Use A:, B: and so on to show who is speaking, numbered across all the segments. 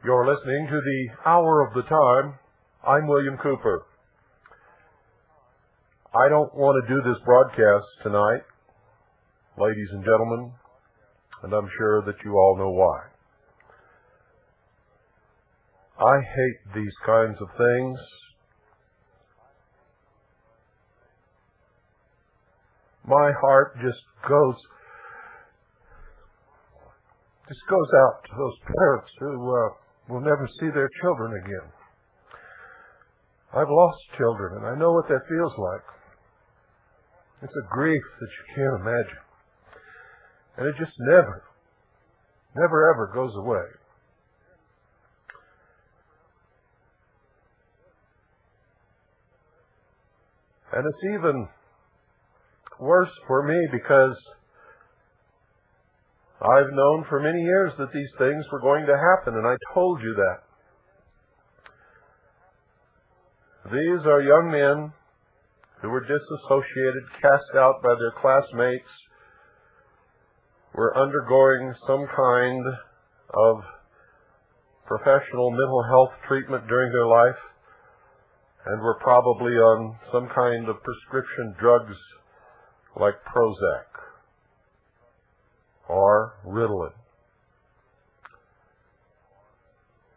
A: You're listening to the Hour of the Time. I'm William Cooper. I don't want to do this broadcast tonight, ladies and gentlemen, and I'm sure that you all know why. I hate these kinds of things. My heart just goes out to those parents who will never see their children again. I've lost children, and I know what that feels like. It's a grief that you can't imagine. And it just never ever goes away. And it's even worse for me because I've known for many years that these things were going to happen, and I told you that. These are young men who were disassociated, cast out by their classmates, were undergoing some kind of professional mental health treatment during their life, and were probably on some kind of prescription drugs like Prozac or Ritalin.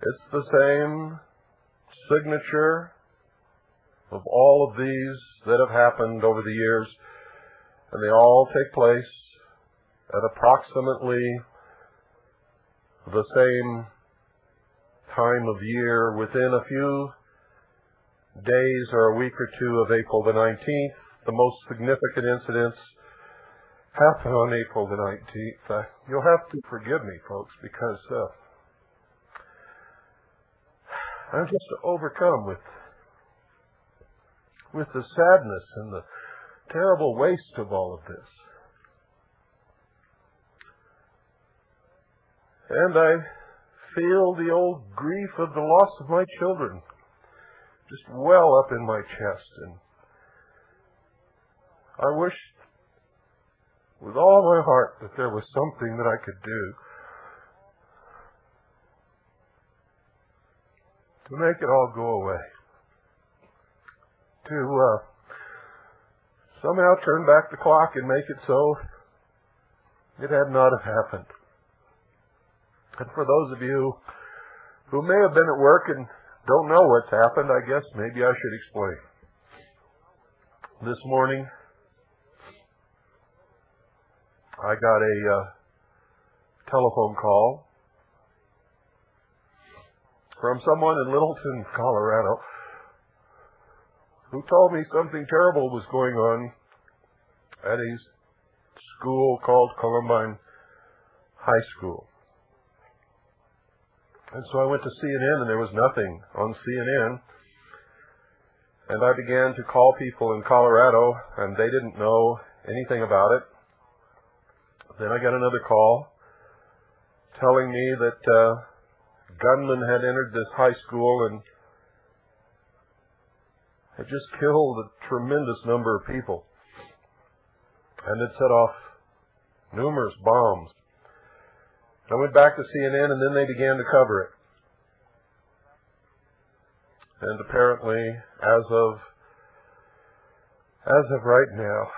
A: It's the same signature of all of these that have happened over the years, and they all take place at approximately the same time of year, within a few days or a week or two of April the 19th. The most significant incidents happen on April the 19th. You'll have to forgive me, folks, because I'm just overcome with the sadness and the terrible waste of all of this. And I feel the old grief of the loss of my children just well up in my chest. And I wish with all my heart that there was something that I could do to make it all go away. To somehow turn back the clock and make it so it had not have happened. And for those of you who may have been at work and don't know what's happened, I guess maybe I should explain. This morning, I got a telephone call from someone in Littleton, Colorado, who told me something terrible was going on at a school called Columbine High School. And so I went to CNN, and there was nothing on CNN. And I began to call people in Colorado, and they didn't know anything about it. Then I got another call telling me that gunmen had entered this high school and had just killed a tremendous number of people and had set off numerous bombs. I went back to CNN, and then they began to cover it. And apparently, as of right now,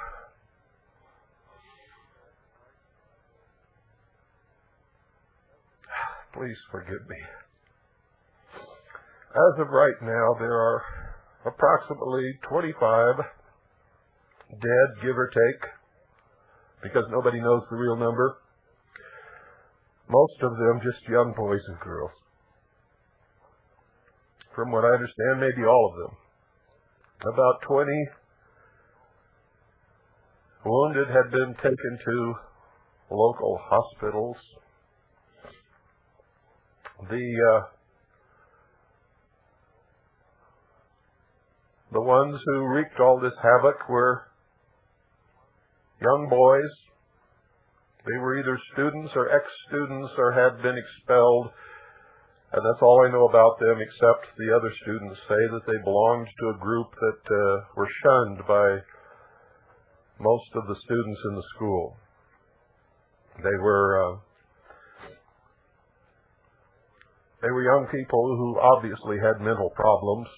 A: please forgive me. As of right now, there are approximately 25 dead, give or take, because nobody knows the real number. Most of them just young boys and girls. From what I understand, maybe all of them. About 20 wounded had been taken to local hospitals. The ones who wreaked all this havoc were young boys. They were either students or ex-students or had been expelled, and that's all I know about them, except the other students say that they belonged to a group that were shunned by most of the students in the school. They were They were young people who obviously had mental problems.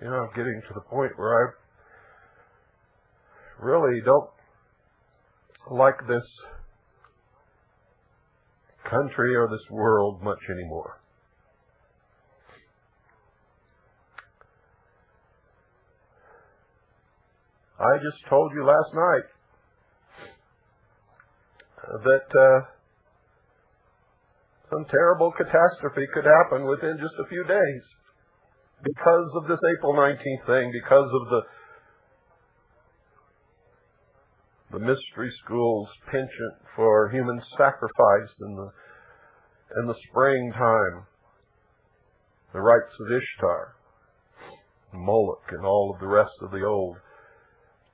A: You know, I'm getting to the point where I really don't like this country or this world much anymore. I just told you last night that some terrible catastrophe could happen within just a few days because of this April 19th thing, because of the mystery school's penchant for human sacrifice in the springtime, the rites of Ishtar, Moloch, and all of the rest of the old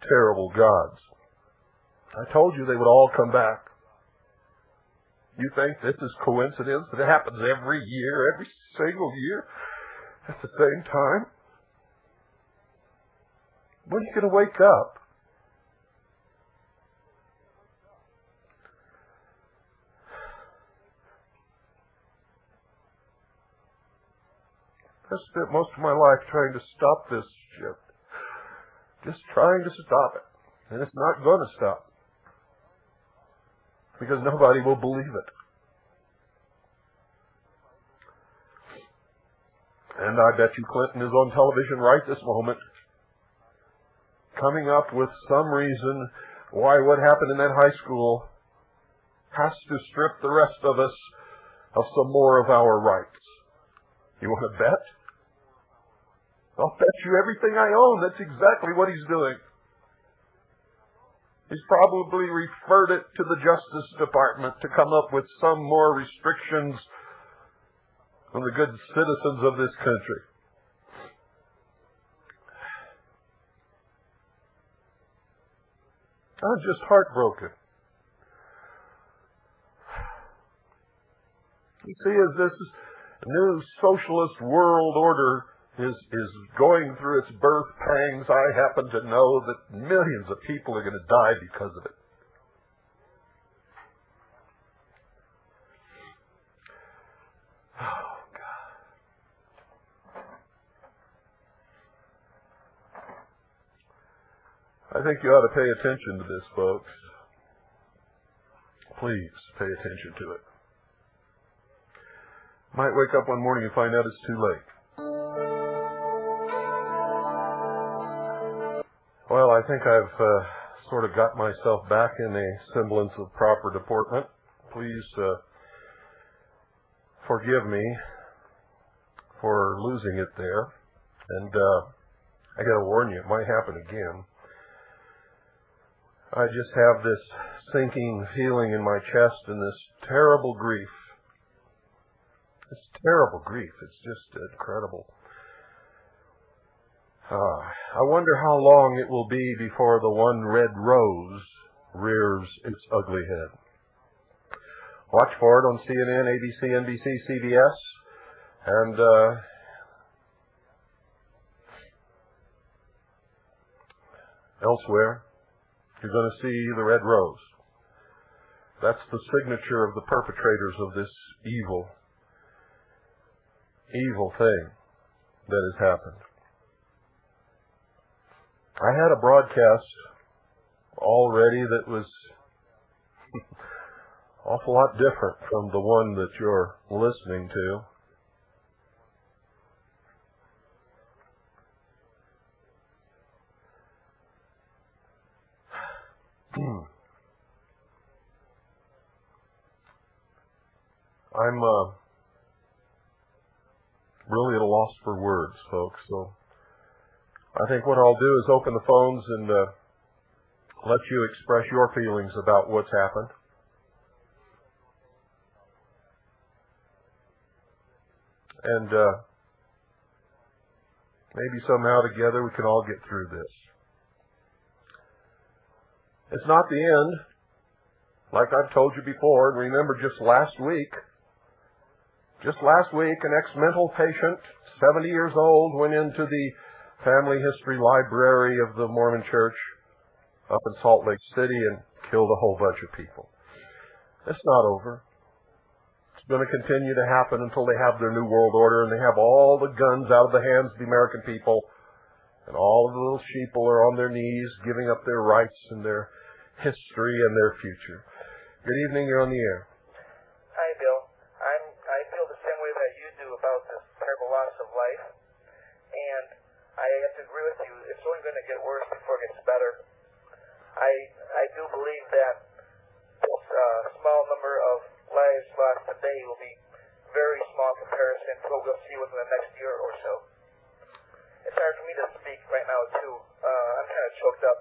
A: terrible gods. I told you they would all come back. You think this is coincidence that it happens every year, every single year, at the same time? When are you going to wake up? I've spent most of my life trying to stop this shit. Just trying to stop it. And it's not going to stop. Because nobody will believe it. And I bet you Clinton is on television right this moment, coming up with some reason why what happened in that high school has to strip the rest of us of some more of our rights. You want to bet? I'll bet you everything I own that's exactly what he's doing. He's probably referred it to the Justice Department to come up with some more restrictions on the good citizens of this country. I'm just heartbroken. You see, as this new socialist world order is going through its birth pangs, I happen to know that millions of people are going to die because of it. Oh, God. I think you ought to pay attention to this, folks. Please pay attention to it. Might wake up one morning and find out it's too late. Well, I think I've sort of got myself back in a semblance of proper deportment. Please forgive me for losing it there. And I got to warn you, it might happen again. I just have this sinking feeling in my chest and this terrible grief. It's terrible grief. It's just incredible. I wonder how long it will be before the one red rose rears its ugly head. Watch for it on CNN, ABC, NBC, CBS, and elsewhere. You're going to see the red rose. That's the signature of the perpetrators of this evil thing that has happened. I had a broadcast already that was an awful lot different from the one that you're listening to. I'm really at a loss for words, folks, so I think what I'll do is open the phones and let you express your feelings about what's happened. And maybe somehow together we can all get through this. It's not the end. Like I've told you before, and remember just last week, an ex-mental patient, 70 years old, went into the family history library of the Mormon Church up in Salt Lake City and killed a whole bunch of people. It's not over. It's going to continue to happen until they have their new world order and they have all the guns out of the hands of the American people, and all of the little sheeple are on their knees giving up their rights and their history and their future. Good evening, you're on the air.
B: Hi, Bill. I feel the same way that you do about this terrible loss of life, and I have to agree with you. It's only going to get worse before it gets better. I do believe that this small number of lives lost today will be very small in comparison to what we'll see within the next year or so. It's hard for me to speak right now, too. I'm kind of choked up.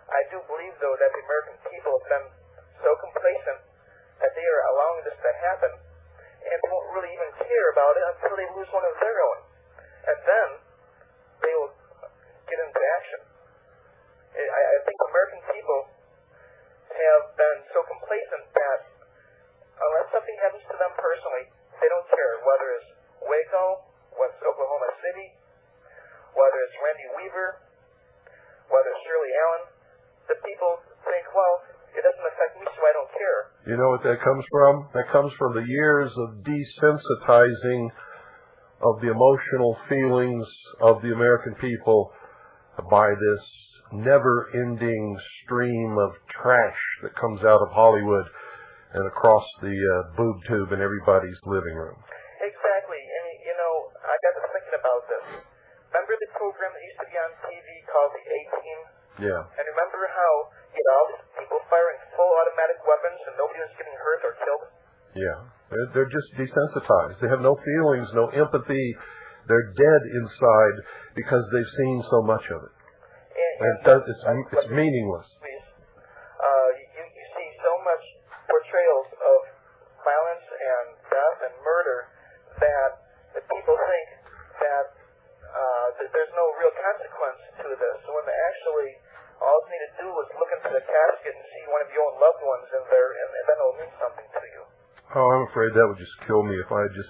B: I do believe, though, that the American people have been so complacent that they are allowing this to happen, and they won't really even care about it until they lose one of their own. And then they will get into action. I think American people have been so complacent that unless something happens to them personally, they don't care, whether it's Waco, whether it's Oklahoma City, whether it's Randy Weaver, whether it's Shirley Allen. The people think, well, it doesn't affect me, so I don't care.
A: You know what that comes from? That comes from the years of desensitizing of the emotional feelings of the American people by this never-ending stream of trash that comes out of Hollywood and across the boob tube in everybody's living room.
B: Exactly. And, you know, I got to thinking about this. Remember the program that used to be on TV called The A-Team?
A: Yeah.
B: And remember how you had all these people firing full automatic weapons and nobody was getting hurt or killed?
A: Yeah. They're just desensitized. They have no feelings, no empathy. They're dead inside because they've seen so much of it. It's meaningless.
B: You see so much portrayals of violence and death and murder that the people think that there's no real consequence to this. When they actually, all you need to do is look into the casket and see one of your own loved ones in there, and then it'll mean something to you.
A: Oh, I'm afraid that would just kill me if I had to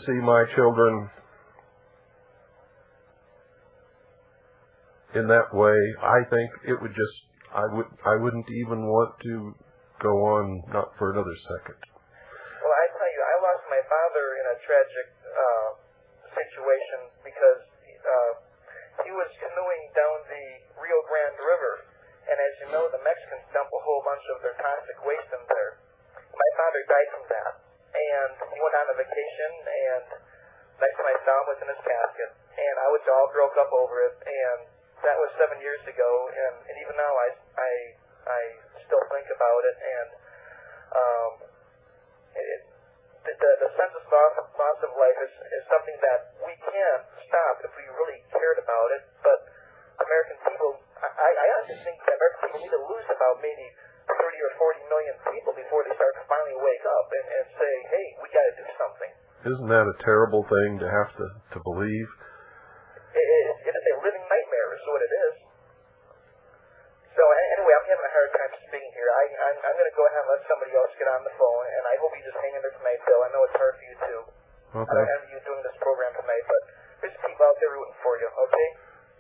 A: see my children in that way. I think it would just, I wouldn't even want to go on, not for another second.
B: Well, I tell you, I lost my father in a tragic situation because he was canoeing down the Rio Grande River, and as you know, the Mexicans dump a whole bunch of their toxic waste in there. My father died from that, and he went on a vacation, and next time I saw him was in his casket, and I was all broke up over it, and that was 7 years ago, and even now I still think about it, and the sense of loss of life is something that we can't stop if we really cared about it, but American people, I honestly think that American people need to lose about maybe 30 or 40 million people before they start to finally wake up and say, hey, we got to do something.
A: Isn't that a terrible thing to have to believe?
B: It is a living nightmare, is what it is. So anyway, I'm having a hard time speaking here. I'm going to go ahead and let somebody else get on the phone, and I hope you just hang in there tonight, Bill. I know it's hard for you, too.
A: Okay.
B: I have you doing this program tonight, but there's people out there rooting for you, okay?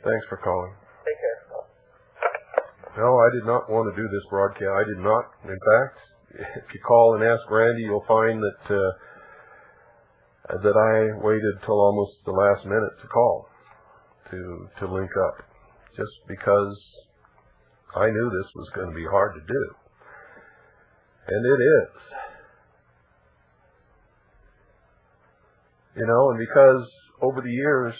A: Thanks for calling.
B: Take care.
A: No, I did not want to do this broadcast. I did not. In fact, if you call and ask Randy, you'll find that I waited till almost the last minute to call to link up, just because I knew this was going to be hard to do. And it is. You know, and because over the years,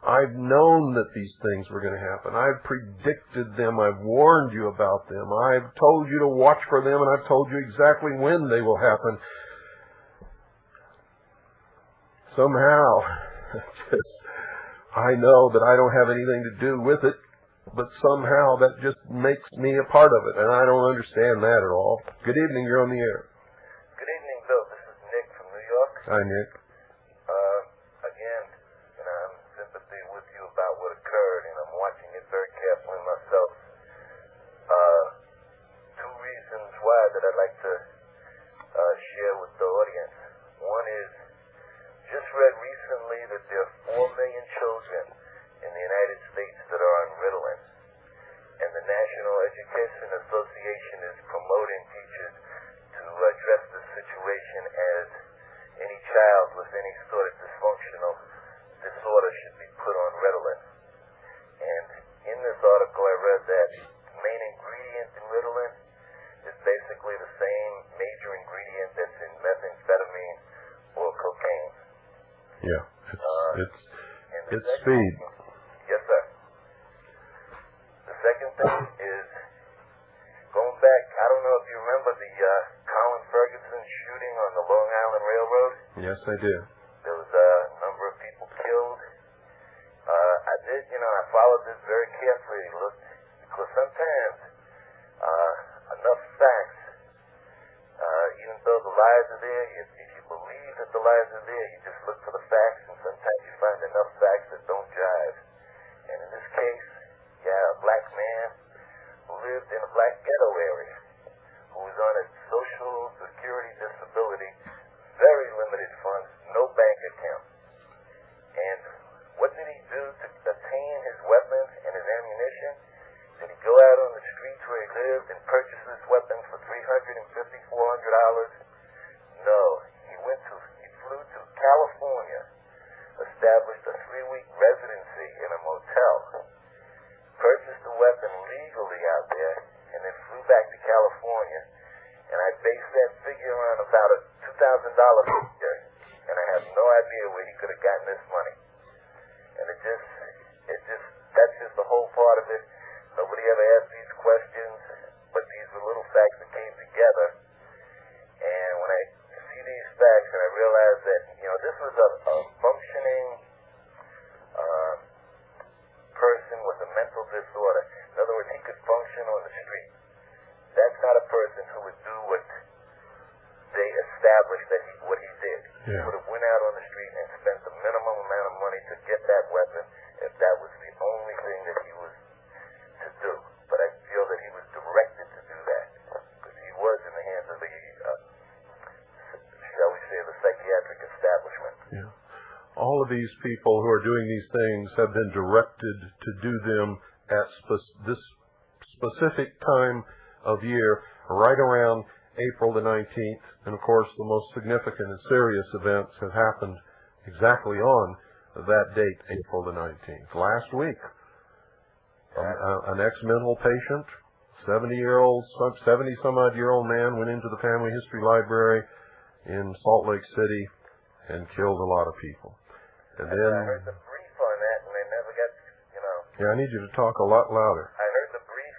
A: I've known that these things were going to happen. I've predicted them. I've warned you about them. I've told you to watch for them, and I've told you exactly when they will happen. Somehow, I know that I don't have anything to do with it, but somehow that just makes me a part of it, and I don't understand that at all. Good evening, you're on the air.
B: Good evening, Bill. This is Nick from New York.
A: Hi, Nick.
B: Again, I'm in sympathy with you about what occurred, and I'm watching it very carefully myself. Two reasons why that I'd like to share with the audience. One is, just
A: It's speed.
C: Yes, sir. The second thing is going back. I don't know if you remember the Colin Ferguson shooting on the Long Island Railroad.
A: Yes, I do.
C: There was a number of people killed. I followed this very carefully, looked, because sometimes enough facts, even though the lies are there, if you believe that the lies are there, you just look for the facts, and sometimes you find enough facts that don't jive. And in this case, a black man who lived in a black ghetto area, who was on a social security disability, very limited funds, no bank account. And what did he do to obtain his weapons and his ammunition? Did he go out on the streets where he lived and purchase his weapons for $350, $400? No. He flew to California, established a 3-week residency in a motel, purchased the weapon legally out there, and then flew back to California. And I based that figure on about a $2,000 figure, and I have no idea where he could have gotten this money. And that's just the whole part of it. Nobody ever asked these questions, but these were little facts that came together. And when I see these facts and I realize that, this was a functioning person with a mental disorder. In other words, he could function on the street. That's not a person who would do what they established what he did. He would have went out on the street and spent the minimum amount of money to get that weapon if that was the only thing that he was to do. But I feel that he was directed to do that because he was in the hands of the, shall we say, the psychiatric establishment.
A: Yeah. All of these people who are doing these things have been directed to do them at this specific time of year, right around April the 19th. And of course, the most significant and serious events have happened exactly on that date, April the 19th. Last week, an ex-mental patient, 70-some-odd-year-old man went into the family history library in Salt Lake City and killed a lot of people. And then
C: I heard the brief on that, and they never got,
A: Yeah, I need you to talk a lot louder.
C: I heard the brief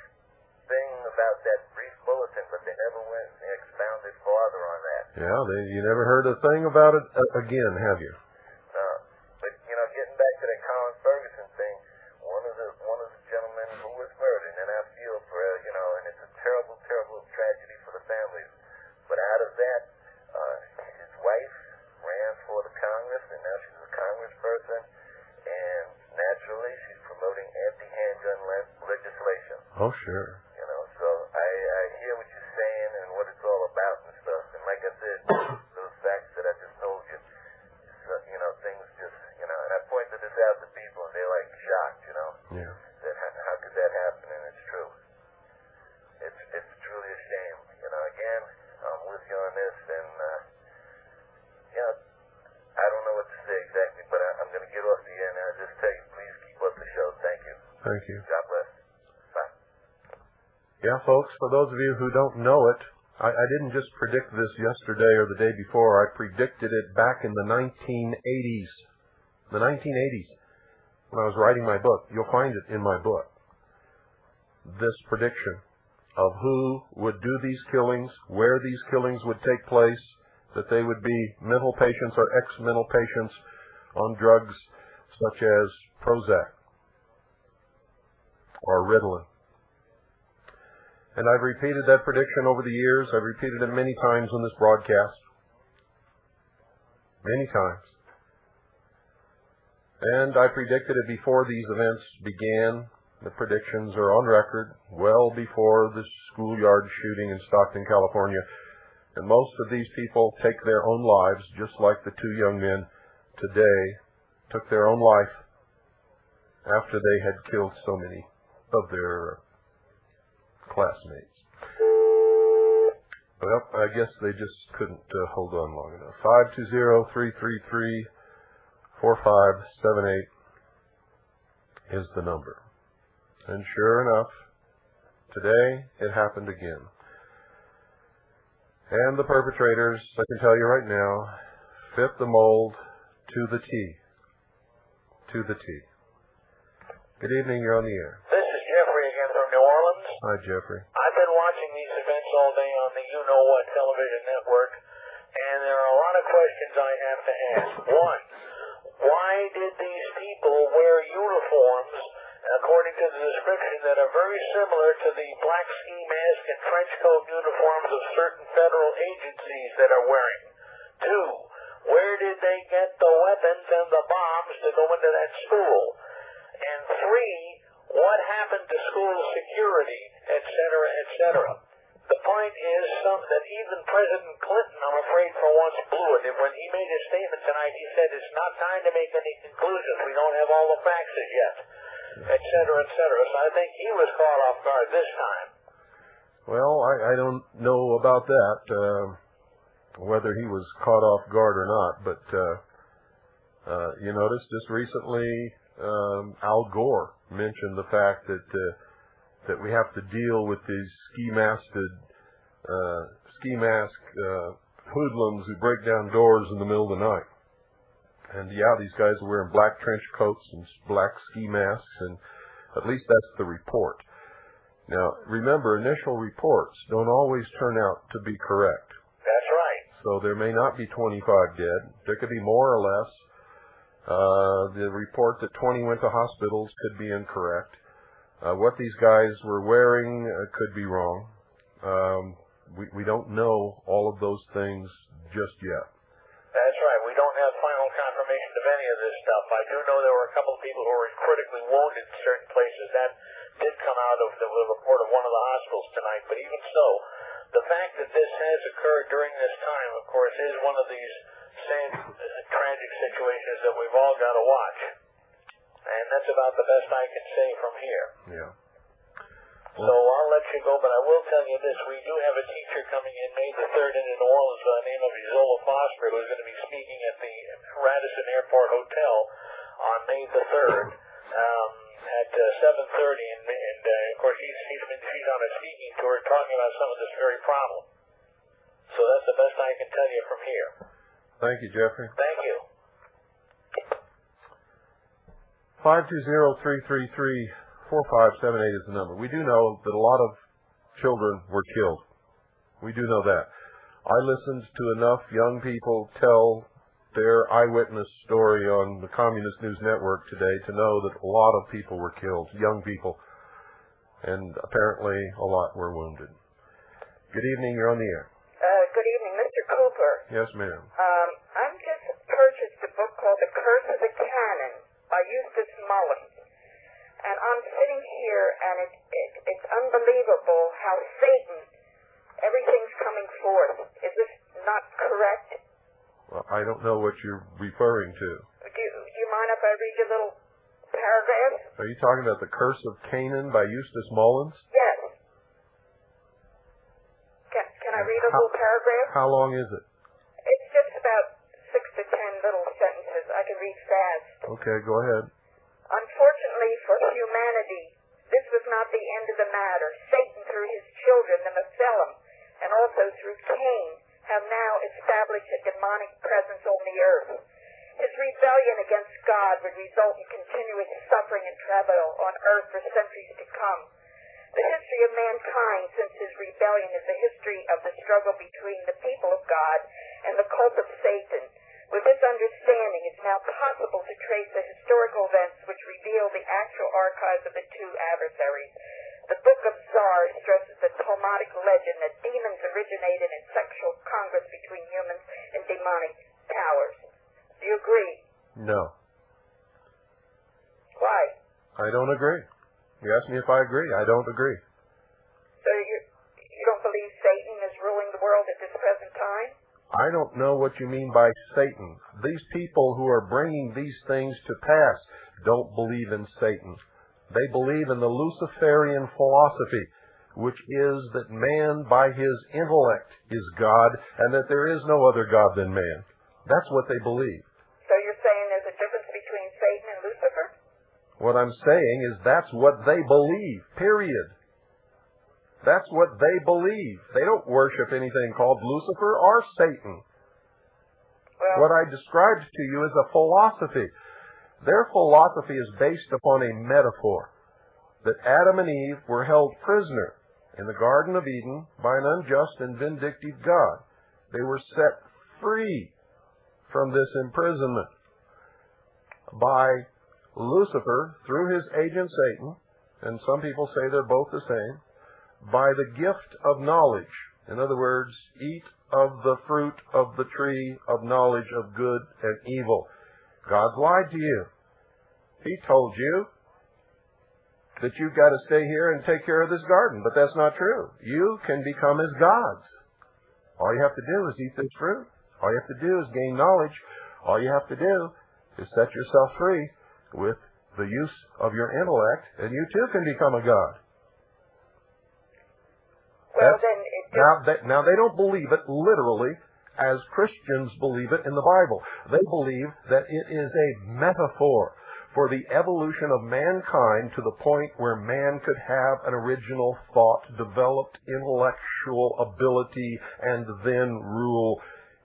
C: thing about that brief bulletin, but they never went and expounded farther on that.
A: Yeah, you never heard a thing about it again, have you?
C: No. But, getting back to that Colin Ferguson thing, one of the gentlemen who was murdered, and I feel for, and it's a terrible, terrible tragedy for the families. But out of that, his wife ran for the Congress, and now she's a congressperson, and naturally she's promoting anti-handgun legislation.
A: Oh, sure.
C: So I hear what you're saying and what it's all about and stuff. And like I said, those facts that I just told you, things just, and I pointed this out to people, and they're like shocked,
A: Yeah.
C: that how could that happen? And it's true. It's truly a shame. Again, I'm with you on this, and I don't know what to say exactly, but I'm going to get off the air now. Just tell you, please keep up the show. Thank you.
A: Thank you.
C: God bless. Bye.
A: Yeah, folks, for those of you who don't know it, I didn't just predict this yesterday or the day before. I predicted it back in the 1980s. The 1980s, when I was writing my book. You'll find it in my book. This prediction of who would do these killings, where these killings would take place, that they would be mental patients or ex-mental patients on drugs such as Prozac or Ritalin. And I've repeated that prediction over the years. I've repeated it many times on this broadcast. Many times. And I predicted it before these events began. The predictions are on record, well before the schoolyard shooting in Stockton, California. And most of these people take their own lives, just like the two young men today took their own life after they had killed so many of their classmates. Well, I guess they just couldn't hold on long enough. 520-333-4578 is the number. And sure enough, today it happened again. And the perpetrators, I can tell you right now, fit the mold to the T. to the T. Good evening, you're on the air.
D: This is Jeffrey again from New Orleans.
A: Hi, Jeffrey.
D: I've been watching these events all day on the you-know-what television network, and there are a lot of questions I have to ask. One, why did these people wear uniforms, according to the description, that are very similar to the black ski mask and trench coat uniforms of certain federal agencies that are wearing? Two, where did they get the weapons and the bombs to go into that school? And three, what happened to school security, et cetera, et cetera? The point is that even President Clinton, I'm afraid, for once blew it. And when he made his statement tonight, he said it's not time to make any conclusions. We don't have all the facts as yet, et cetera, et cetera. So I think he was caught off guard this time.
A: Well, I don't know about that, whether he was caught off guard or not. But you notice just recently Al Gore mentioned the fact that we have to deal with these ski mask hoodlums who break down doors in the middle of the night. And yeah, these guys are wearing black trench coats and black ski masks, and at least that's the report. Now, remember, initial reports don't always turn out to be correct.
D: That's right.
A: So there may not be 25 dead. There could be more or less. The report that 20 went to hospitals could be incorrect. What these guys were wearing could be wrong. We don't know all of those things just yet.
D: That's right. We don't have final confirmation of any of this stuff. I do know there were a couple of people who were critically wounded in certain places. That did come out of the report of one of the hospitals tonight. But even so, the fact that this has occurred during this time, of course, is one of these same tragic situations that we've all got to watch. And that's about the best I can say from here.
A: Yeah.
D: So I'll let you go, but I will tell you this. We do have a teacher coming in May the 3rd into New Orleans by the name of Isola Foster, who's going to be speaking at the Radisson Airport Hotel on May the 3rd at 7:30. And of course, she's on a speaking tour talking about some of this very problem. So that's the best I can tell you from here.
A: Thank you, Jeffrey.
D: Thank you.
A: 520-333-4578 is the number. We do know that a lot of children were killed. We do know that. I listened to enough young people tell their eyewitness story on the Communist News Network today to know that a lot of people were killed, young people, and apparently a lot were wounded. Good evening, you're on the air.
E: Good evening, Mr. Cooper.
A: Yes, ma'am.
E: I've just purchased a book called The Curse of the Cannon by Eustace Mullins. And I'm sitting here, and it's unbelievable how Satan, everything's coming forth. Is this not correct?
A: Well, I don't know what you're referring to.
E: Do you mind if I read you a little paragraph?
A: Are you talking about The Curse of Canaan by Eustace Mullins?
E: Yes. Can I read a little paragraph?
A: How long is it?
E: It's just about 6 to 10 little sentences. I can read fast.
A: Okay, go ahead.
E: Unfortunately for humanity, this was not the end of the matter. Satan, through his children, the Nephilim, and also through Cain, have now established a demonic presence on the earth. His rebellion against God would result in continuous suffering and travail on earth for centuries to come. The history of mankind since his rebellion is a history of the struggle between the people of God and the cult of Satan. With this understanding, it's now possible to trace the historical events which reveal the actual archives of the two adversaries. The Book of Zar stresses the Talmudic legend that demons originated in sexual congress between humans and demonic powers. Do you agree?
A: No.
E: Why?
A: I don't agree. You asked me if I agree. I don't agree.
E: So you don't believe Satan is ruling the world at this present time?
A: I don't know what you mean by Satan. These people who are bringing these things to pass don't believe in Satan. They believe in the Luciferian philosophy, which is that man by his intellect is God and that there is no other God than man. That's what they believe.
E: So you're saying there's a difference between Satan and Lucifer?
A: What I'm saying is that's what they believe, period. That's what they believe. They don't worship anything called Lucifer or Satan.
E: Well,
A: what I described to you is a philosophy. Their philosophy is based upon a metaphor that Adam and Eve were held prisoner in the Garden of Eden by an unjust and vindictive God. They were set free from this imprisonment by Lucifer through his agent Satan, and some people say they're both the same, by the gift of knowledge. In other words, eat of the fruit of the tree of knowledge of good and evil. God's lied to you. He told you that you've got to stay here and take care of this garden, but that's not true. You can become as gods. All you have to do is eat this fruit. All you have to do is gain knowledge. All you have to do is set yourself free with the use of your intellect, and you too can become a god.
E: Well, then
A: now they don't believe it literally as Christians believe it in the Bible. They believe that it is a metaphor for the evolution of mankind to the point where man could have an original thought, developed intellectual ability, and then rule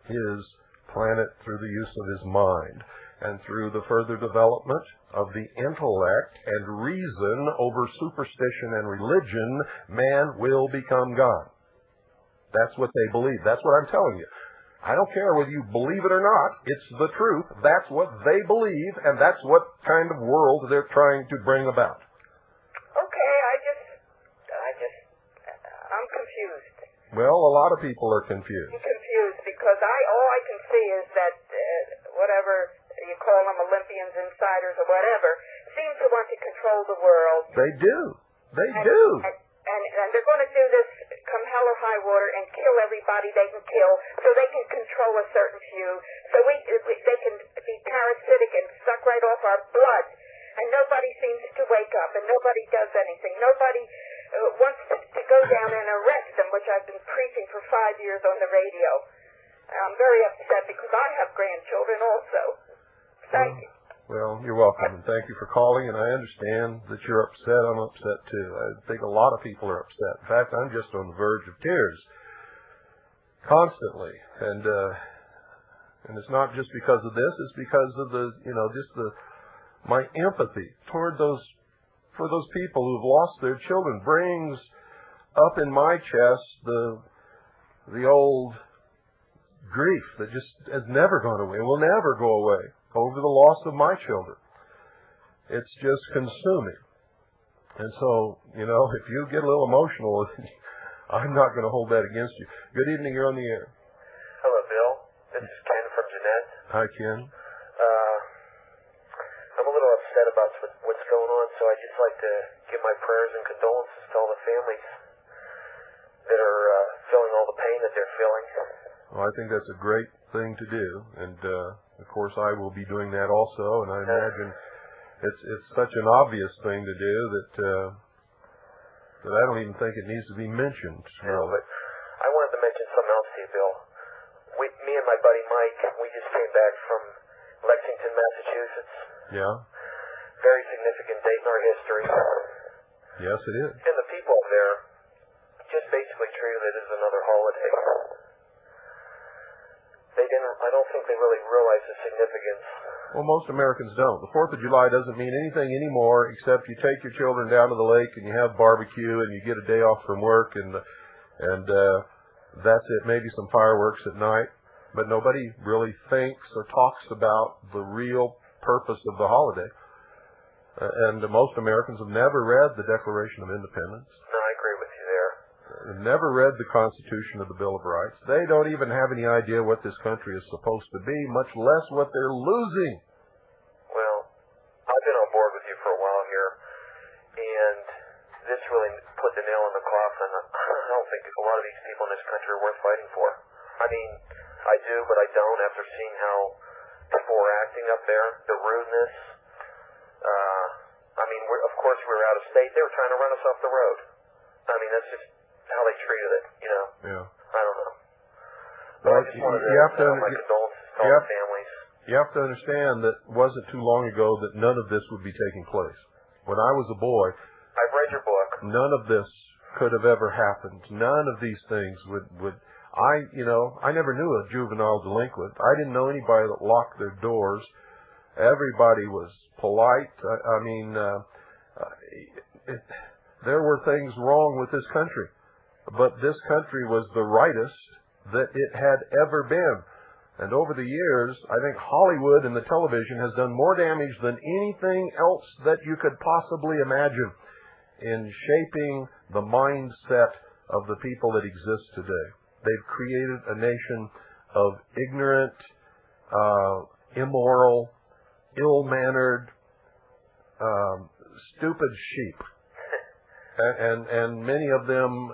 A: his planet through the use of his mind. And through the further development of the intellect and reason over superstition and religion, man will become God. That's what they believe. That's what I'm telling you. I don't care whether you believe it or not. It's the truth. That's what they believe, and that's what kind of world they're trying to bring about.
E: Okay, I'm confused.
A: Well, a lot of people are confused.
E: I'm confused because all I can see is that whatever you call them, Olympians, insiders, or whatever, seem to want to control the world.
A: They do. They do.
E: And they're going to do this come hell or high water and kill everybody they can kill so they can control a certain few. So they can be parasitic and suck right off our blood. And nobody seems to wake up and nobody does anything. Nobody wants to go down and arrest them, which I've been preaching for 5 years on the radio. I'm very upset because I have grandchildren also. Thank you.
A: Well, you're welcome, and thank you for calling, and I understand that you're upset. I'm upset, too. I think a lot of people are upset. In fact, I'm just on the verge of tears constantly, and it's not just because of this. It's because of my empathy toward for those people who've lost their children brings up in my chest the old grief that just has never gone away, will never go away, over the loss of my children. It's just consuming. And so, if you get a little emotional, I'm not going to hold that against you. Good evening, you're on the air.
C: Hello, Bill. This is Ken from Jeanette.
A: Hi, Ken.
C: I'm a little upset about what's going on, so I'd just like to give my prayers and condolences to all the families that are feeling all the pain that they're feeling.
A: Well, I think that's a great thing to do, and of course I will be doing that also, and I imagine it's such an obvious thing to do that I don't even think it needs to be mentioned.
C: No, but I wanted to mention something else to you, Bill. Me and my buddy Mike, we just came back from Lexington, Massachusetts.
A: Yeah.
C: Very significant date in our history.
A: Yes, it is.
C: And the people up there just basically treated it as another holiday. I don't think they really realize the significance.
A: Well, most Americans don't. The 4th of July doesn't mean anything anymore except you take your children down to the lake and you have barbecue and you get a day off from work and that's it. Maybe some fireworks at night. But nobody really thinks or talks about the real purpose of the holiday. And most Americans have never read the Declaration of Independence.
C: No, I agree with you there.
A: They've never read the Constitution of the Bill of Rights. They don't even have any idea what this country is supposed to be, much less what they're losing.
C: Well, I've been on board with you for a while here, and this really put the nail in the coffin. I don't think a lot of these people in this country are worth fighting for. I mean, I do, but I don't after seeing how people were acting up there, the rudeness. Of course, we were out of state. They were trying to run us off the road. I mean, that's just how they treated it,
A: Yeah.
C: I don't know. But
A: Well,
C: I just wanted to send my condolences to all the families.
A: You have to understand that it wasn't too long ago that none of this would be taking place. When I was a boy,
C: I've read your book.
A: none of this could have ever happened. None of these things would. I never knew a juvenile delinquent. I didn't know anybody that locked their doors Everybody was polite. There were things wrong with this country, but this country was the rightest that it had ever been. And over the years, I think Hollywood and the television has done more damage than anything else that you could possibly imagine in shaping the mindset of the people that exist today. They've created a nation of ignorant, immoral, ill-mannered, stupid sheep. And many of them,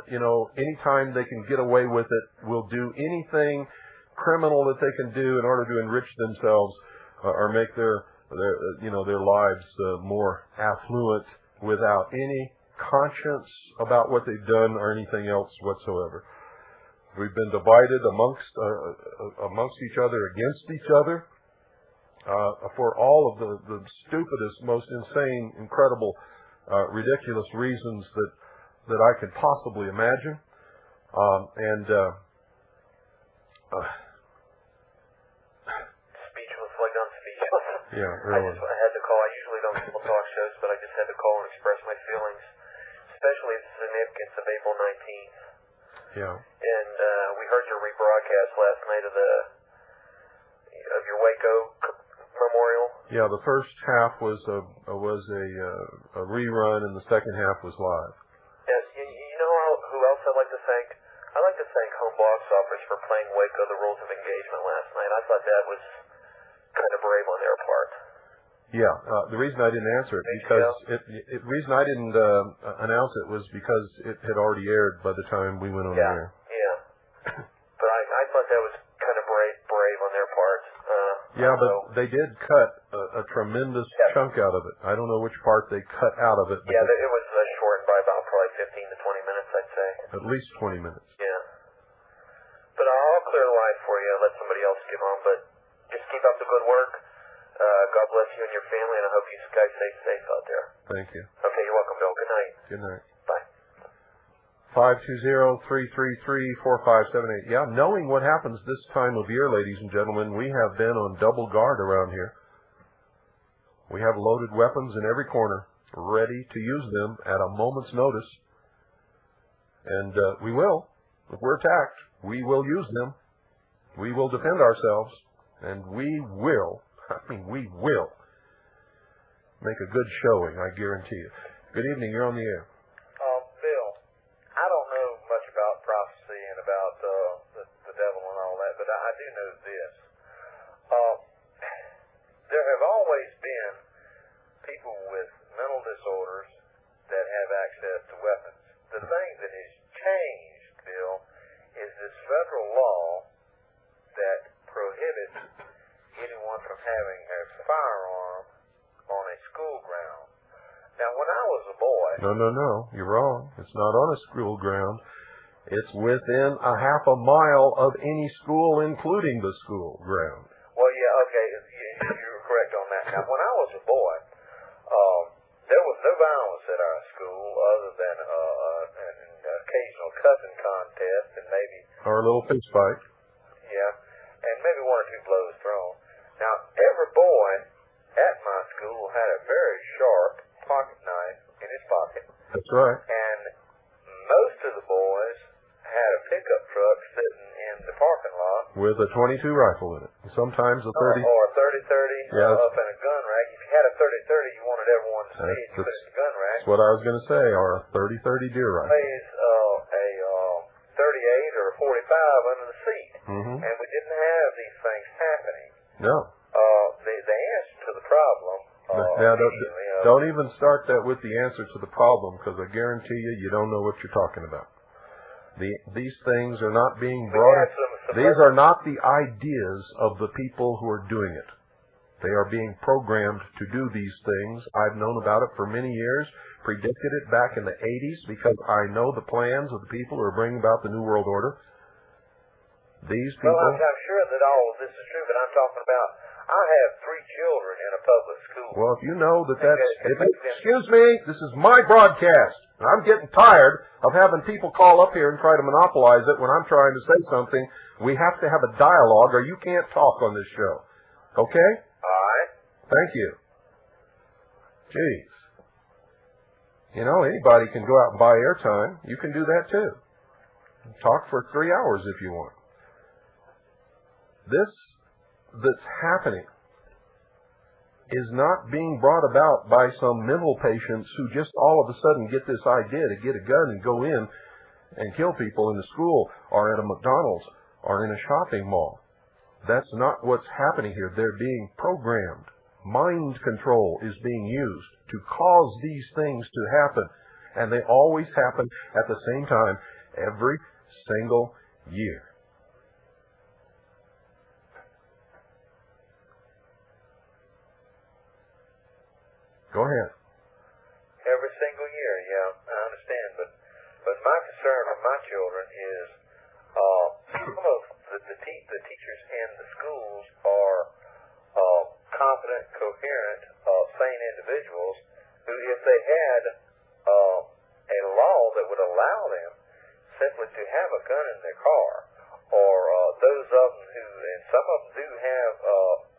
A: anytime they can get away with it, will do anything criminal that they can do in order to enrich themselves or make their lives more affluent without any conscience about what they've done or anything else whatsoever. We've been divided amongst each other, against each other, for all of the stupidest, most insane, incredible, ridiculous reasons that I could possibly imagine.
C: Speechless, like I'm speechless.
A: Yeah, really.
C: I had to call. I usually don't do talk shows, but I just had to call and express my feelings, especially the significance of April 19th.
A: Yeah.
C: And we heard your rebroadcast last night of your Waco memorial.
A: Yeah, the first half was a rerun, and the second half was live.
C: Yes, you know who else I'd like to thank? I'd like to thank Home Box Office for playing Waco the Rules of Engagement last night. I thought that was kind of brave on their part.
A: Yeah, the reason I didn't answer it the reason I didn't announce it was because it had already aired by the time we went on the air.
C: Yeah. But I thought that was kind of brave on their part.
A: But they did cut a tremendous chunk out of it. I don't know which part they cut out of it.
C: Yeah, it was shortened by about probably 15 to 20 minutes, I'd say.
A: At least 20 minutes.
C: Yeah. But I'll clear the line for you, let somebody else get on. But just keep up the good work. God bless you and your family, and I hope you guys stay safe out there.
A: Thank you.
C: Okay, you're welcome, Bill. Good night.
A: Good night.
C: Bye.
A: 520-333-4578. Yeah, knowing what happens this time of year, ladies and gentlemen, we have been on double guard around here. We have loaded weapons in every corner, ready to use them at a moment's notice. And we will. If we're attacked, we will use them. We will defend ourselves. And we will make a good showing, I guarantee you. Good evening. You're on the air.
F: Bill, I don't know much about prophecy and about the devil and all that, but I do know this. There have always been people with mental disorders that have access to weapons. The thing that has changed, Bill, is this federal law that prohibits anyone from having a firearm on a school ground. Now, when I was a boy...
A: No. You're wrong. It's not on a school ground. It's within a half a mile of any school, including the school ground.
F: Well, yeah, okay. You're correct on that. Now, when I was a boy, there was no violence at our school other than an occasional cussing contest and maybe...
A: Or a little fist fight.
F: Yeah, and maybe one or two blows thrown. Now, every boy at my school had a very sharp pocket knife in his pocket.
A: That's right.
F: And most of the boys had a pickup truck sitting in the parking lot.
A: With a .22 rifle in it. Sometimes a 30.
F: Or a 30-30
A: yes.
F: Up in a gun rack. If you had a 30-30, you wanted everyone to see it. You put it in the gun rack.
A: That's what I was going to say, or a 30-30 deer rifle.
F: Plays a 38 or a 45 under the seat.
A: Mm-hmm.
F: And we didn't have these things happening.
A: No.
F: The answer to the problem...
A: Now, don't even start that with the answer to the problem, because I guarantee you don't know what you're talking about. These things are not being brought up. These are not the ideas of the people who are doing it. They are being programmed to do these things. I've known about it for many years, predicted it back in the 80s, because I know the plans of the people who are bringing about the New World Order. These people...
F: Well, I'm sure that all of this is true, but I'm talking about... I have 3 children in a public school.
A: Well, if you know excuse me, this is my broadcast. I'm getting tired of having people call up here and try to monopolize it when I'm trying to say something. We have to have a dialogue, or you can't talk on this show. Okay?
F: All right.
A: Thank you. Jeez. You know, anybody can go out and buy airtime. You can do that too. Talk for 3 hours if you want. This that's happening is not being brought about by some mental patients who just all of a sudden get this idea to get a gun and go in and kill people in the school or at a McDonald's or in a shopping mall. That's not what's happening here. They're being programmed. Mind control is being used to cause these things to happen. And they always happen at the same time every single year. Go ahead.
F: Every single year, yeah, I understand. But my concern for my children is some of the teachers in the schools are competent, coherent, sane individuals who, if they had a law that would allow them simply to have a gun in their car, or those of them who, and some of them do have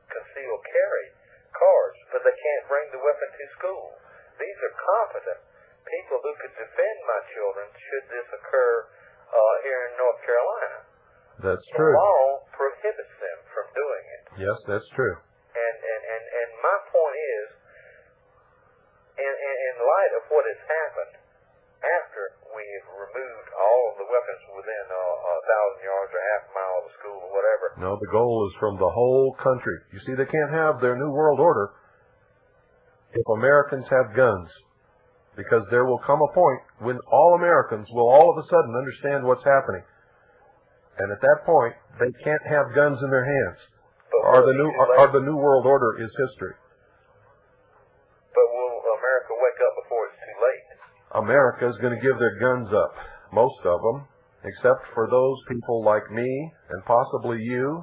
F: concealed carry cards, but they can't bring the weapon to school. These are competent people who could defend my children should this occur here in North Carolina.
A: That's true.
F: The law prohibits them from doing it.
A: Yes, that's true.
F: And my point is, in light of what has happened after we've removed all of the weapons within 1,000 yards or half a mile of the school or whatever.
A: No, the goal is from the whole country. You see, they can't have their New World Order if Americans have guns, because there will come a point when all Americans will all of a sudden understand what's happening. And at that point, they can't have guns in their hands. Or the New World Order is history.
F: But will America wake up before it's too late?
A: America is going to give their guns up, most of them, except for those people like me and possibly you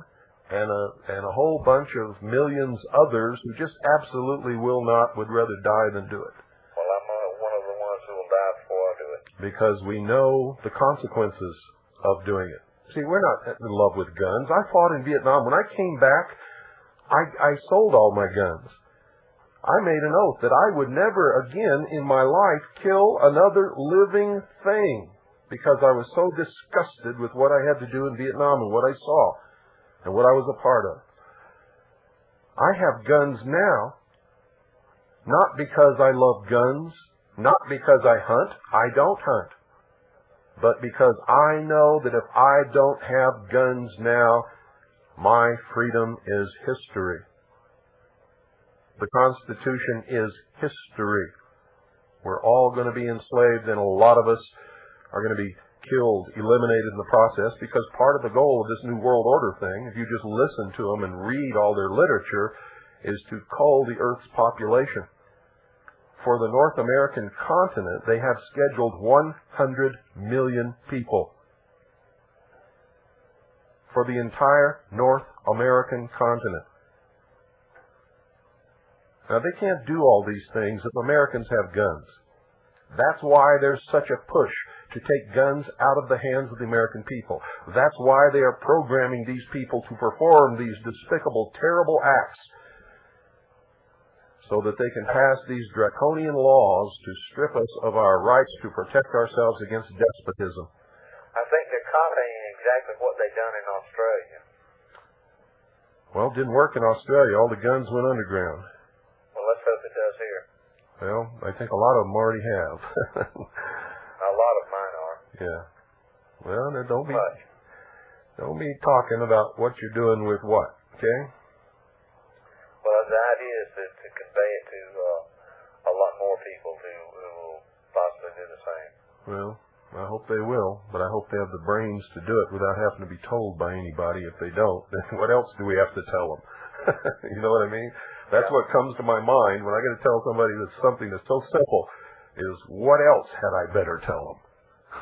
A: and a whole bunch of millions others who just absolutely will not, would rather die than do it.
F: Well, I'm one of the ones who will die before I do it.
A: Because we know the consequences of doing it. See, we're not in love with guns. I fought in Vietnam. When I came back, I sold all my guns. I made an oath that I would never again in my life kill another living thing, because I was so disgusted with what I had to do in Vietnam and what I saw and what I was a part of. I have guns now, not because I love guns, not because I hunt. I don't hunt. But because I know that if I don't have guns now, my freedom is history. The Constitution is history. We're all going to be enslaved, and a lot of us are going to be killed, eliminated in the process, because part of the goal of this New World Order thing, if you just listen to them and read all their literature, is to cull the Earth's population. For the North American continent, they have scheduled 100 million people. For the entire North American continent. Now, they can't do all these things if Americans have guns. That's why there's such a push to take guns out of the hands of the American people. That's why they are programming these people to perform these despicable, terrible acts, so that they can pass these draconian laws to strip us of our rights to protect ourselves against despotism.
F: I think they're copying exactly what they've done in Australia.
A: Well, it didn't work in Australia. All the guns went underground.
F: Well, let's hope it does here.
A: Well, I think a lot of them already have.
F: A lot of mine are.
A: Yeah. Well, now don't be talking about what you're doing with what, okay?
F: Well, the idea is to convey it to a lot more people who will possibly do the same.
A: Well, I hope they will, but I hope they have the brains to do it without having to be told by anybody. If they don't, then what else do we have to tell them? You know what I mean? That's what comes to my mind when I got to tell somebody that something that's so simple is, what else had I better tell them?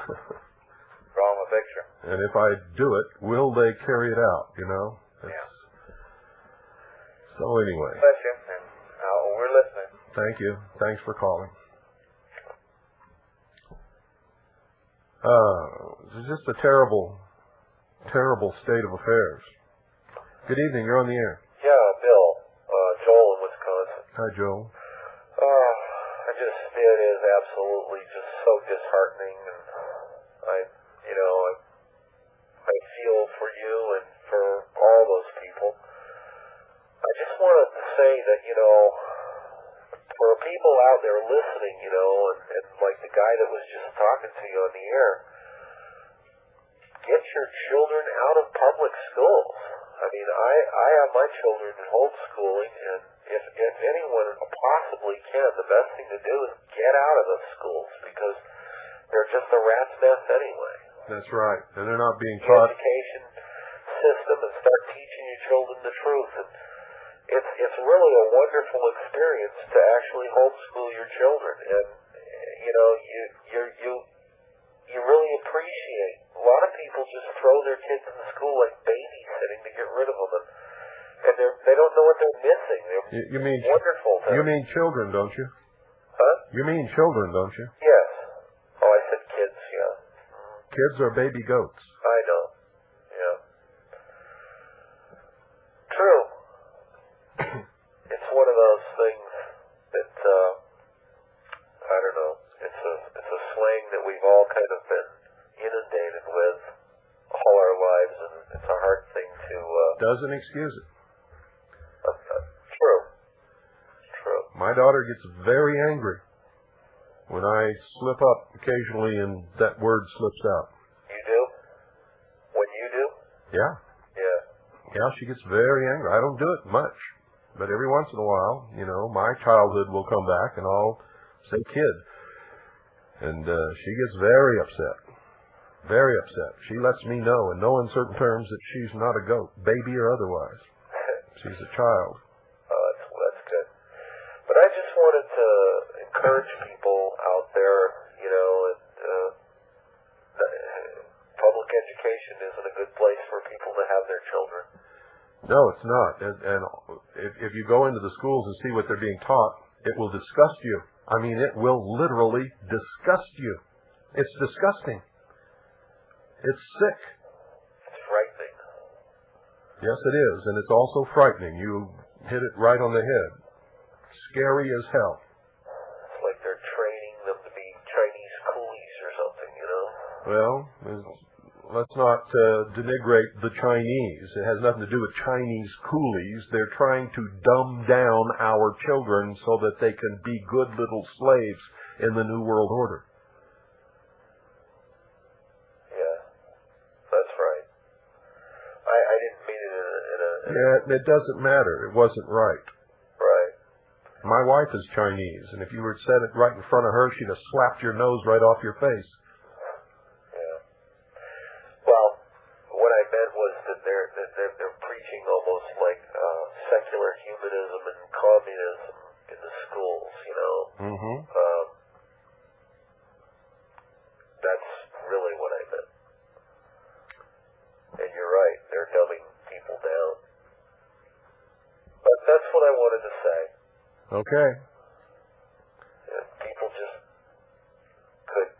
F: Draw them a picture.
A: And if I do it, will they carry it out, you know?
F: Yeah.
A: So anyway.
F: Bless you, and we're listening.
A: Thank you. Thanks for calling. It's just a terrible, terrible state of affairs. Good evening. You're on the air.
C: Yeah, Bill. Joel in Wisconsin.
A: Hi, Joel.
C: It is absolutely just so disheartening, and I feel for you and for all those people. I just wanted to say that, for people out there listening, and like the guy that was just talking to you on the air, get your children out of public schools. I mean, I have my children in homeschooling, and if anyone possibly can, the best thing to do is get out of those schools, because they're just a rat's nest anyway.
A: That's right, and they're not being
C: The
A: taught.
C: education system, and start teaching your children the truth. And it's really a wonderful experience to actually homeschool your children, and you really appreciate. A lot of people just throw their kids in school like babysitting to get rid of them, and they don't know what they're missing.
A: You mean
C: wonderful.
A: You mean children, don't you?
C: Huh?
A: You mean children, don't you?
C: Yes. Oh, I said kids. Yeah.
A: Kids are baby goats.
C: I know. Yeah. True. It's one of those things that I don't know. It's a slang that we've all kind of been inundated with all our lives, and it's a hard thing to.
A: Doesn't excuse it.
C: True.
A: My daughter gets very angry when I slip up occasionally and that word slips out.
C: You do? When you do?
A: Yeah.
C: Yeah.
A: Yeah, she gets very angry. I don't do it much, but every once in a while, my childhood will come back and I'll say kid. And she gets very upset. Very upset. She lets me know in no uncertain terms that she's not a goat, baby or otherwise. She's a child.
C: Oh, that's good. But I just wanted to encourage people out there, public education isn't a good place for people to have their children.
A: No, it's not. And if you go into the schools and see what they're being taught, it will disgust you. I mean, it will literally disgust you. It's disgusting. It's sick.
C: It's frightening.
A: Yes, it is. And it's also frightening. You hit it right on the head. Scary as hell.
C: It's like they're training them to be Chinese coolies or something,
A: Well, let's not denigrate the Chinese. It has nothing to do with Chinese coolies. They're trying to dumb down our children so that they can be good little slaves in the New World Order.
C: Yeah, that's right. I didn't mean it in a...
A: Yeah, it doesn't matter. It wasn't right.
C: Right.
A: My wife is Chinese, and if you were said it right in front of her, she'd have slapped your nose right off your face.
C: Yeah. Well, what I meant was that they're preaching almost like secular humanism and communism in the schools,
A: Mm-hmm.
C: That's really what I meant. And you're right, they're dumbing people down. But that's what I wanted to say.
A: Okay.
C: If people just could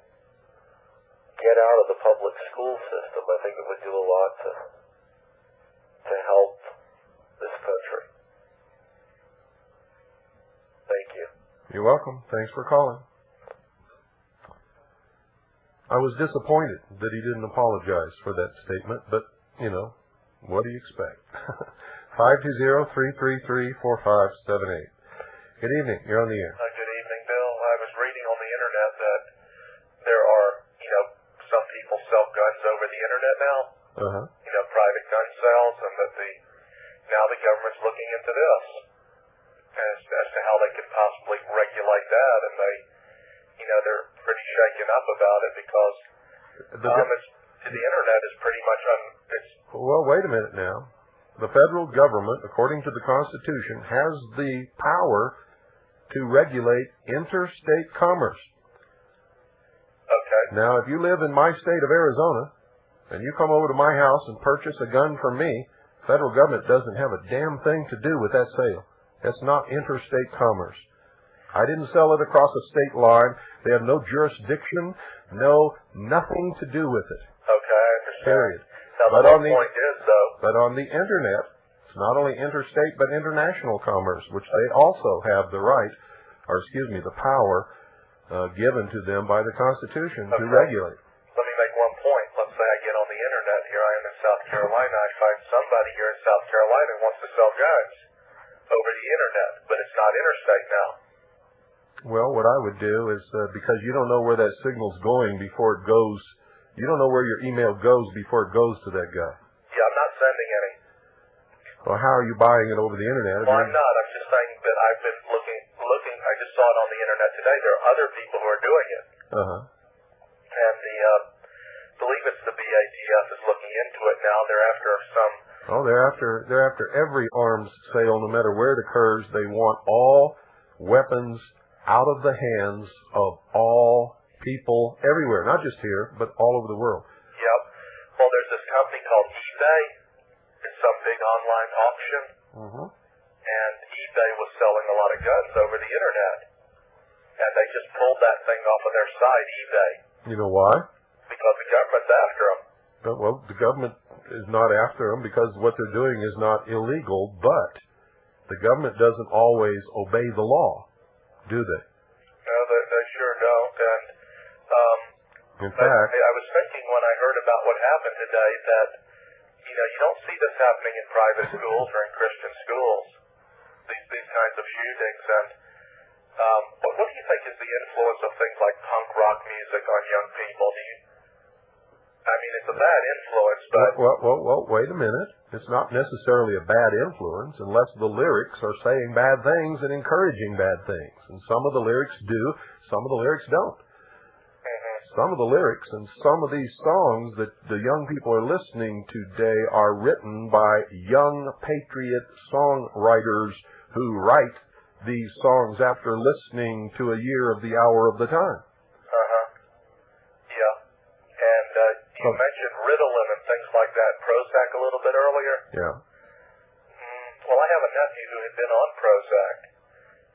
C: get out of the public school system, I think it would do a lot to help this country. Thank you.
A: You're welcome. Thanks for calling. I was disappointed that he didn't apologize for that statement, but, what do you expect? 520-333-4578. Good evening. You're on the air.
F: Good evening, Bill. I was reading on the internet that there are, some people sell guns over the internet now.
A: Uh-huh.
F: Private gun sales, and that now the government's looking into this as to how they could possibly regulate that, and they're pretty shaken up about it because the internet is pretty much
A: Well, wait a minute now. The federal government, according to the Constitution, has the power to regulate interstate commerce.
F: Okay.
A: Now, if you live in my state of Arizona, and you come over to my house and purchase a gun from me, the federal government doesn't have a damn thing to do with that sale. That's not interstate commerce. I didn't sell it across a state line. They have no jurisdiction, nothing to do with it.
F: Okay, I understand.
A: Period.
F: Now, the whole point is, though...
A: But on the internet, It's not only interstate but international commerce, which they also have the right, or excuse me, the power given to them by the Constitution to regulate.
F: Let me make one point. Let's say I get on the internet. Here I am in South Carolina. I find somebody here in South Carolina who wants to sell guns over the internet, but it's not interstate now.
A: Well, what I would do is, because you don't know where that signal's going before it goes, you don't know where your email goes before it goes to that guy.
F: Yeah, I'm not sending any.
A: Well, how are you buying it over the internet?
F: Well, I'm not. I'm just saying that I've been looking. I just saw it on the internet today. There are other people who are doing it.
A: Uh-huh.
F: And I believe it's the BATF is looking into it now. They're after some.
A: Oh, they're after every arms sale, no matter where it occurs. They want all weapons out of the hands of all people everywhere, not just here, but all over the world.
F: Yep. Well, there's this company called eBay. It's some big online auction.
A: Mm-hmm.
F: And eBay was selling a lot of guns over the internet. And they just pulled that thing off of their site, eBay.
A: You know why?
F: Because the government's after them.
A: Well, the government is not after them because what they're doing is not illegal, but the government doesn't always obey the law, do they?
F: No, they sure don't. And
A: in fact,
F: I was thinking when I heard about what happened today that, you don't see this happening in private schools or in Christian schools, these kinds of shootings. And what do you think is the influence of things like punk rock music on young people? It's a bad influence, but...
A: Well, wait a minute. It's not necessarily a bad influence unless the lyrics are saying bad things and encouraging bad things. And some of the lyrics do, some of the lyrics don't. Some of the lyrics and some of these songs that the young people are listening to today are written by young patriot songwriters who write these songs after listening to a year of the hour of the time.
F: Yeah. And you mentioned Ritalin and things like that, Prozac a little bit earlier.
A: Yeah.
F: Well, I have a nephew who had been on Prozac,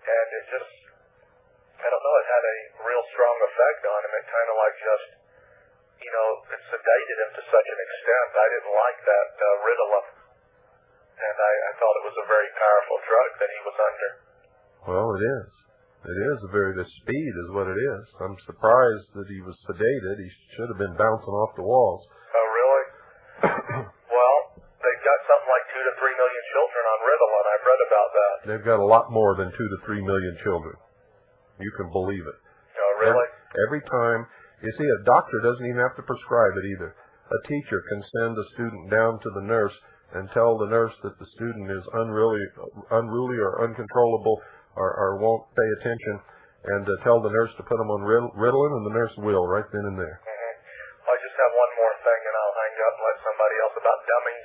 F: and it just, I don't know, it had a real strong effect on him. It kind of like just, it sedated him to such an extent. I didn't like that Ritalin. And I thought it was a very powerful drug that he was under.
A: Well, it is. It is the speed is what it is. I'm surprised that he was sedated. He should have been bouncing off the walls.
F: Oh, really? Well, they've got something like 2 to 3 million children on Ritalin. I've read about that.
A: They've got a lot more than 2 to 3 million children. You can believe it.
F: Oh, really?
A: Every time. You see, a doctor doesn't even have to prescribe it either. A teacher can send a student down to the nurse and tell the nurse that the student is unruly or uncontrollable or won't pay attention, and tell the nurse to put them on Ritalin, and the nurse will right then and there.
F: I just have one more thing, and I'll hang up and let somebody else about dumbing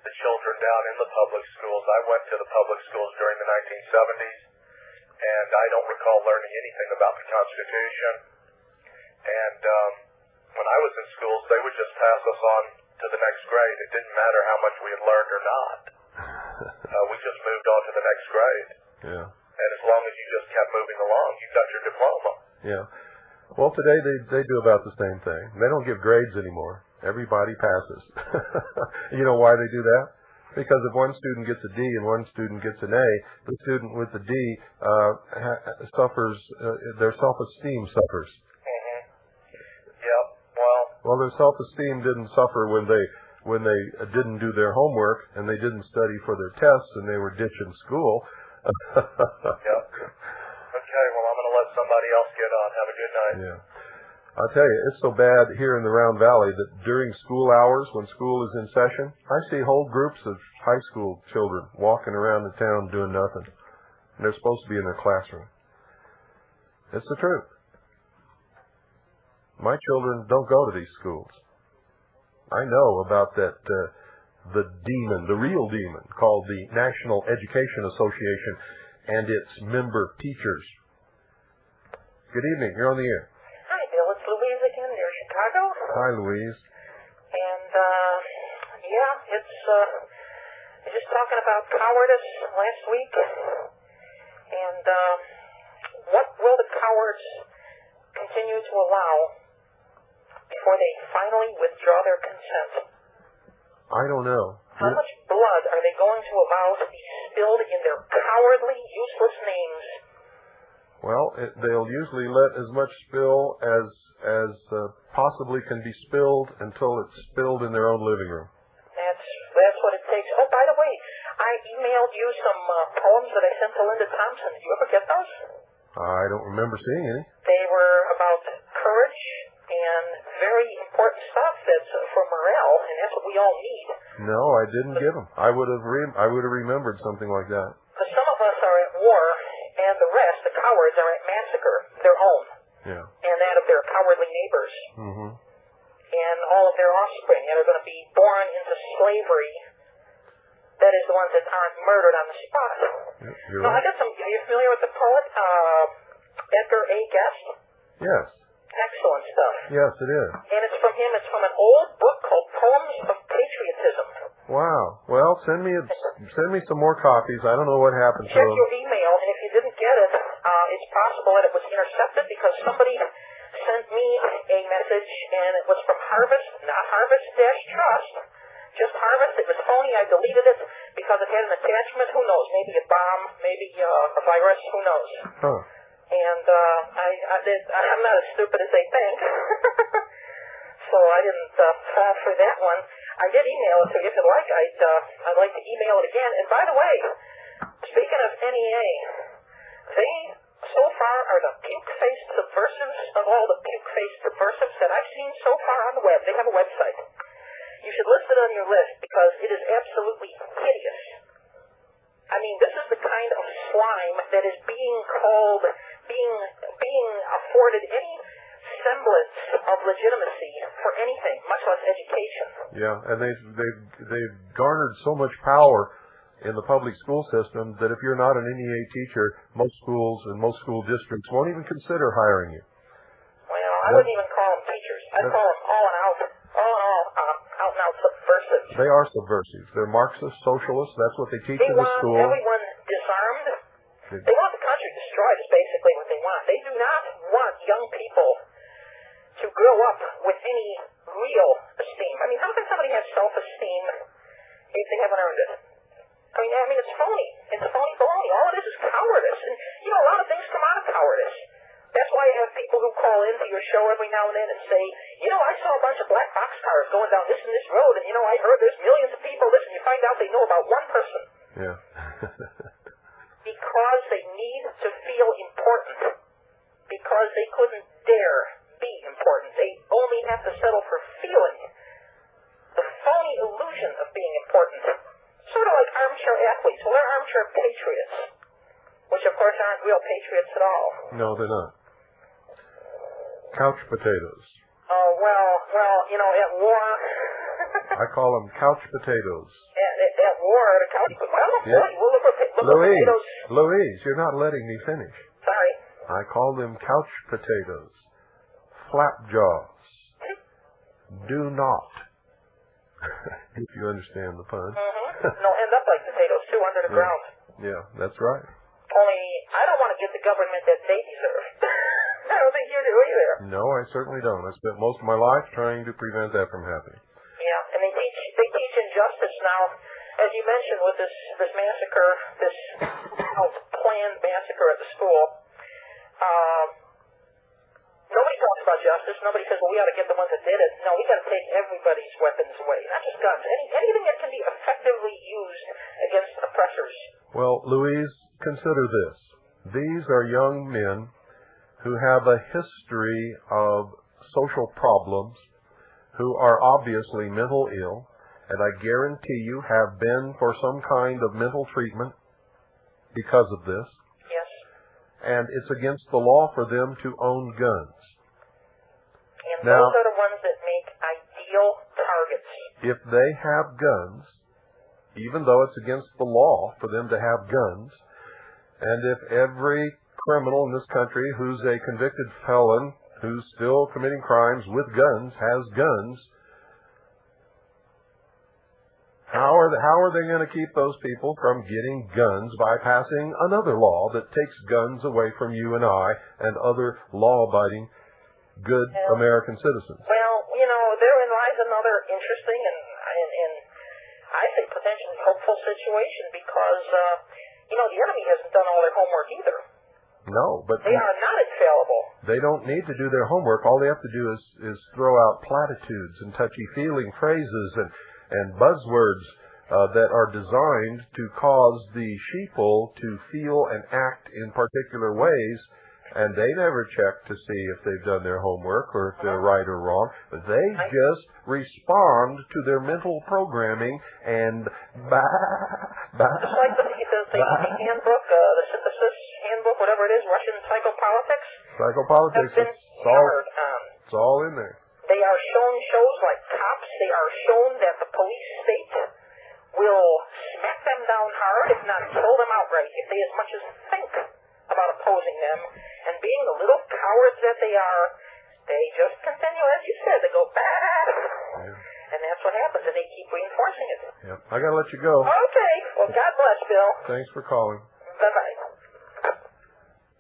F: the children down in the public schools. I went to the public schools during the 1970s, and I don't recall learning anything about the Constitution. And when I was in schools, they would just pass us on to the next grade. It didn't matter how much we had learned or not. We just moved on to the next grade.
A: Yeah.
F: And as long as you just kept moving along, you got your diploma.
A: Yeah. Well, today they do about the same thing. They don't give grades anymore. Everybody passes. You know why they do that? Because if one student gets a D and one student gets an A, the student with the D suffers, their self-esteem suffers.
F: Yep.
A: Well, their self-esteem didn't suffer when they didn't do their homework and they didn't study for their tests and they were ditching school.
F: Yep. Okay, well, I'm going to let somebody else get on. Have a good night.
A: Yeah. I'll tell you, it's so bad here in the Round Valley that during school hours, when school is in session, I see whole groups of high school children walking around the town doing nothing. And they're supposed to be in their classroom. It's the truth. My children don't go to these schools. I know about that, the demon, the real demon, called the National Education Association and its member teachers. Good evening. You're on the air.
G: Hi, Bill. It's Louise again near Chicago.
A: Hi, Louise.
G: And, it's just talking about cowardice last week. And what will the cowards continue to allow before they finally withdraw their consent?
A: I don't know.
G: How much blood are they going to allow to be spilled in their cowardly, useless names?
A: Well, they'll usually let as much spill as possibly can be spilled until it's spilled in their own living room.
G: That's what it takes. Oh, by the way, I emailed you some poems that I sent to Linda Thompson. Did you ever get those?
A: I don't remember seeing any.
G: They were about courage and very important stuff that's for morale, and that's what we all need.
A: No, I didn't get them. I would have remembered something like that.
G: Because some of us are at war, and the rest, the cowards, are at massacre, their own, and that of their cowardly neighbors, and all of their offspring that are going to be born into slavery. That is the ones that aren't murdered on the spot.
A: You're
G: I
A: right.
G: got some. Are you familiar with the poet Edgar A. Guest?
A: Yes.
G: Excellent stuff.
A: Yes, it is.
G: And it's from him. It's from an old book called Poems of Patriotism.
A: Wow. Well, send me some more copies. I don't know what happened to
G: Check
A: them.
G: your email, and if you didn't get it, it's possible that it was intercepted because somebody sent me a message, and it was from Harvest, not Harvest-Trust, just Harvest. It was phony. I deleted it because it had an attachment. Who knows? Maybe a bomb, maybe a virus. Who knows?
A: Huh.
G: And I'm not as stupid as they think, so I didn't fall for that one. I did email it to you if you'd like. I'd like to email it again. And by the way, speaking of NEA, they so far are the puke-faced subversives of all the puke-faced subversives that I've seen so far on the web. They have a website. You should list it on your list because it is absolutely hideous. I mean, this is the kind of slime that is being afforded any semblance of legitimacy for anything, much less education.
A: Yeah, and they've garnered so much power in the public school system that if you're not an NEA teacher, most schools and most school districts won't even consider hiring you.
G: Well, I wouldn't even call them teachers. I'd call them all and out and out subversives.
A: They are subversives. They're Marxist socialists. That's what they teach in the school.
G: They want everyone disarmed. They want the country destroyed is basically what they want. They do not want young people to grow up with any real esteem. I mean, how can somebody have self-esteem if they haven't earned it? I mean, it's phony. It's phony baloney. All it is cowardice. And, a lot of things come out of cowardice. That's why you have people who call into your show every now and then and say, I saw a bunch of black boxcars going down this and this road, and, I heard there's millions of people. Listen, you find out they know about one person.
A: Yeah.
G: Because they need to feel important. Because they couldn't dare be important. They only have to settle for feeling the phony illusion of being important. Sort of like armchair athletes. Well, they're armchair patriots, which of course aren't real patriots at all.
A: No, they're not. Couch potatoes.
G: Oh, well, at war...
A: I call them couch potatoes.
G: At war, the couch... Well,
A: Louise, you're not letting me finish.
G: Sorry.
A: I call them couch potatoes. Flapjaws. Do not. If you understand the pun.
G: No, end up like potatoes, too, under the ground.
A: Yeah, that's right.
G: Only, I don't want to give the government that they deserve. I don't think you do either.
A: No, I certainly don't. I spent most of my life trying to prevent that from happening.
G: Yeah, and they teach injustice now. As you mentioned with this massacre, this planned massacre at the school, nobody talks about justice. Nobody says, well, we ought to get the ones that did it. No, we got to take everybody's weapons away. Not just guns. Anything that can be effectively used against oppressors.
A: Well, Louise, consider this. These are young men who have a history of social problems, who are obviously mental ill, and I guarantee you have been for some kind of mental treatment because of this.
G: Yes.
A: And it's against the law for them to own guns.
G: And those are the ones that make ideal targets.
A: If they have guns, even though it's against the law for them to have guns, and if every criminal in this country who's a convicted felon, who's still committing crimes with guns, has guns, how are they going to keep those people from getting guns by passing another law that takes guns away from you and I and other law-abiding, good American citizens?
G: Well, therein lies another interesting and I say potentially hopeful situation because, the enemy hasn't done all their homework either.
A: No, but
G: they are not infallible.
A: They don't need to do their homework. All they have to do is throw out platitudes and touchy-feeling phrases and buzzwords that are designed to cause the sheeple to feel and act in particular ways, and they never check to see if they've done their homework or if they're right or wrong. They just respond to their mental programming and
G: Just like the handbook, the synthesis handbook, whatever it is, Russian psychopolitics.
A: Psychopolitics, it's all in there.
G: They are shown shows like Cops. They are shown that the police state will smack them down hard, if not kill them outright, if they as much as think about opposing them. And being the little cowards that they are, they just continue, as you said, they go, bah! Yeah. And that's what happens, and they keep reinforcing it.
A: Yep. I got to let you go.
G: Okay. Well, God bless, Bill.
A: Thanks for calling.
G: Bye-bye.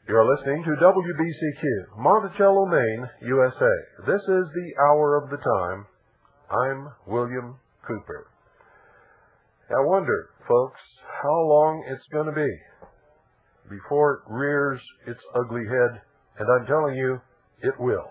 A: You're listening to WBCQ, Monticello, Maine, USA. This is the Hour of the Time. I'm William Cooper. I wonder, folks, how long it's going to be before it rears its ugly head, and I'm telling you, it will.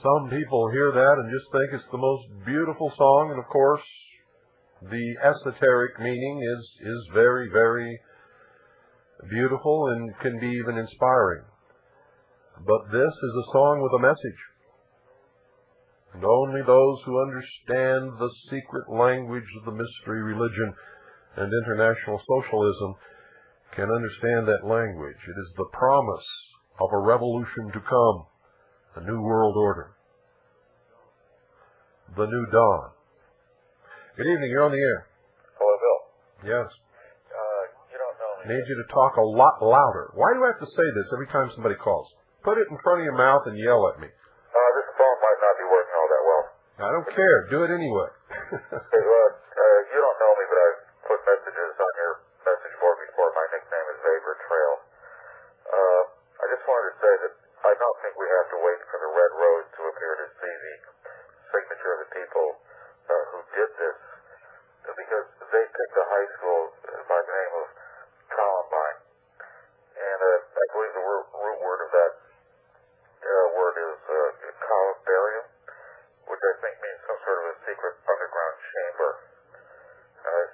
A: Some people hear that and just think it's the most beautiful song, and of course, the esoteric meaning is very, very beautiful and can be even inspiring. But this is a song with a message. And only those who understand the secret language of the mystery religion and international socialism can understand that language. It is the promise of a revolution to come, a new world order, the new dawn. Good evening, you're on the air.
F: Hello, Bill.
A: Yes.
F: You don't know me.
A: I need you to talk a lot louder. Why do I have to say this every time somebody calls? Put it in front of your mouth and yell at me.
C: This phone might not be working all that well.
A: I don't care. Do it anyway.
C: You don't know me, but I've put messages on your message board before. My nickname is Vapor Trail. I just wanted to say that I don't think we have to wait for the red rose to appear to see the signature of the people who did this, because they picked a high school by the name of Columbine, and I believe the root word of that word is columbarium, which I think means some sort of a secret underground chamber.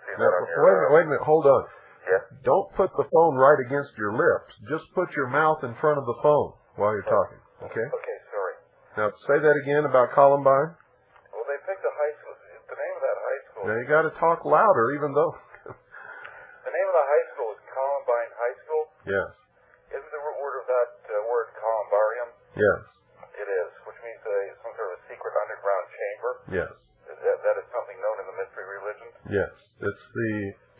C: See that on your,
A: wait a minute, hold on.
C: Yeah?
A: Don't put the phone right against your lips. Just put your mouth in front of the phone while you're talking, okay?
C: Okay, sorry.
A: Now, say that again about Columbine.
F: Well, they picked a high school. The name of that high school.
A: Now, you got to talk louder, even though...
F: The name of the high school is Columbine High School.
A: Yes,
F: Isn't the root word of that word columbarium?
A: yes,
F: It is, which means some sort of a secret underground chamber.
A: yes,
F: That is something known in the mystery religion.
A: yes.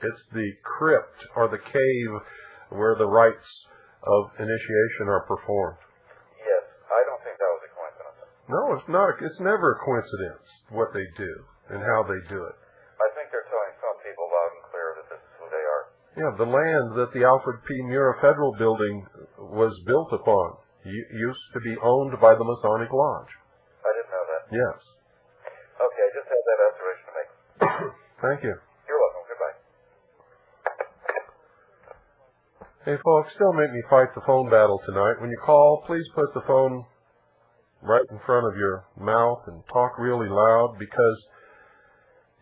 A: It's the crypt or the cave where the rites of initiation are performed.
F: Yes, I don't think that was a coincidence.
A: No, it's not. It's never a coincidence what they do and how they do it.
F: I think they're telling some people loud and clear that this is who they are.
A: Yeah, the land that the Alfred P. Murrah Federal Building was built upon used to be owned by the Masonic Lodge.
F: I didn't know that.
A: Yes.
F: Okay, I just had that observation to make.
A: Thank you.
F: You're welcome. Goodbye.
A: Hey, folks, don't make me fight the phone battle tonight. When you call, please put the phone right in front of your mouth and talk really loud, because,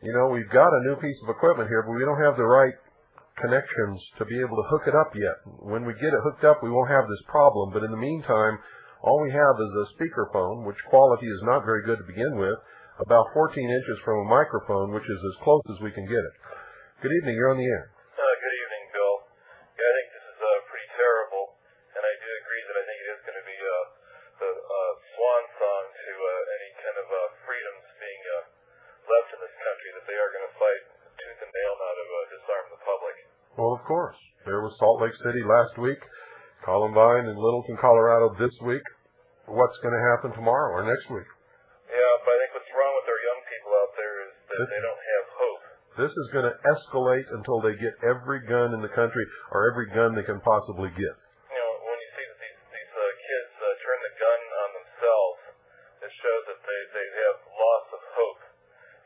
A: you know, we've got a new piece of equipment here, but we don't have the right connections to be able to hook it up yet. When we get it hooked up, we won't have this problem, but in the meantime, all we have is a speakerphone, which quality is not very good to begin with, about 14 inches from a microphone, which is as close as we can get it. Good evening, you're on the air.
H: Good evening, Bill. Yeah, I think this is pretty terrible, and I do agree that I think it is going to be the swan song to any kind of freedoms being left in this country, that they are going to fight tooth and nail now to disarm the public.
A: Well, of course. There was Salt Lake City last week, Columbine in Littleton, Colorado this week. What's going to happen tomorrow or next week?
H: Yeah, but I think what's wrong with our young people out there is that they don't have hope.
A: This is going to escalate until they get every gun in the country, or every gun they can possibly get.
H: You know, when you see that these kids turn the gun on themselves, it shows that they have loss of hope.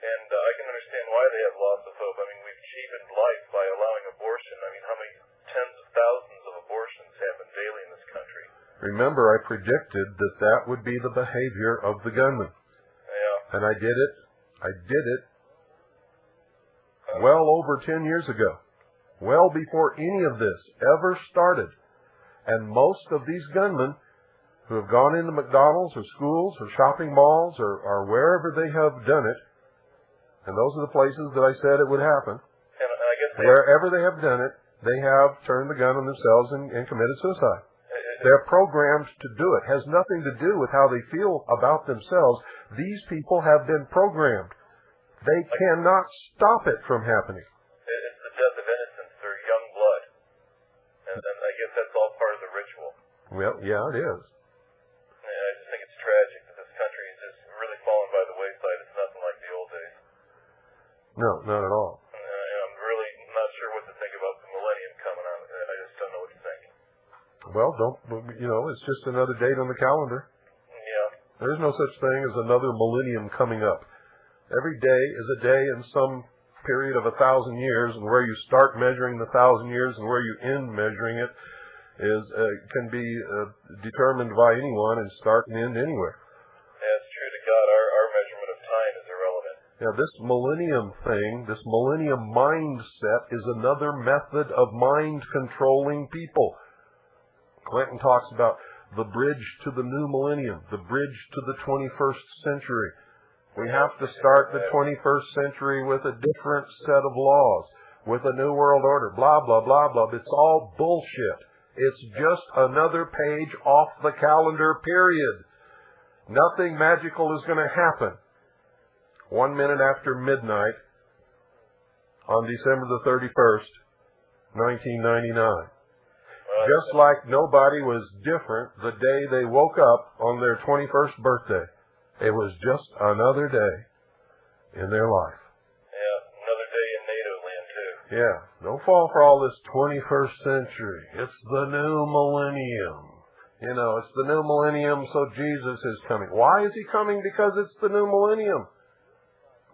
H: And I can understand why they have loss of hope. I mean, we've cheapened life by allowing abortion. I mean, how many tens of thousands of abortions happen daily in this country?
A: Remember, I predicted that that would be the behavior of the gunman.
H: Yeah.
A: And I did it. I did it well over 10 years ago. Well before any of this ever started. And most of these gunmen who have gone into McDonald's or schools or shopping malls or wherever they have done it, and those are the places that I said it would happen,
H: And I guess
A: wherever they have done it, they have turned the gun on themselves and committed suicide. They're programmed to do it. It has nothing to do with how they feel about themselves. These people have been programmed. They cannot stop it from happening.
H: it's the death of innocence or young blood. And I guess that's all part of the ritual.
A: Well, yeah, it is.
H: And I just think it's tragic that this country is just really fallen by the wayside. It's nothing like the old days.
A: No, not at all.
H: And I'm really not sure what to think about the millennium coming on. And I just don't know what to think.
A: Well, it's just another date on the calendar.
H: Yeah.
A: There's no such thing as another millennium coming up. Every day is a day in some period of 1,000 years, and where you start measuring the 1,000 years and where you end measuring it can be determined by anyone and start and end anywhere.
H: That's true.
A: Yeah, this millennium thing, this millennium mindset is another method of mind controlling people. Clinton talks about the bridge to the new millennium, the bridge to the 21st century. We have to start the 21st century with a different set of laws, with a new world order, blah, blah, blah, blah. It's all bullshit. It's just another page off the calendar, period. Nothing magical is going to happen 1 minute after midnight on December the 31st, 1999. Just like nobody was different the day they woke up on their 21st birthday. It was just another day in their life.
H: Yeah, another day in NATO land, too.
A: Yeah, don't fall for all this 21st century. It's the new millennium. You know, it's the new millennium, so Jesus is coming. Why is he coming? Because it's the new millennium.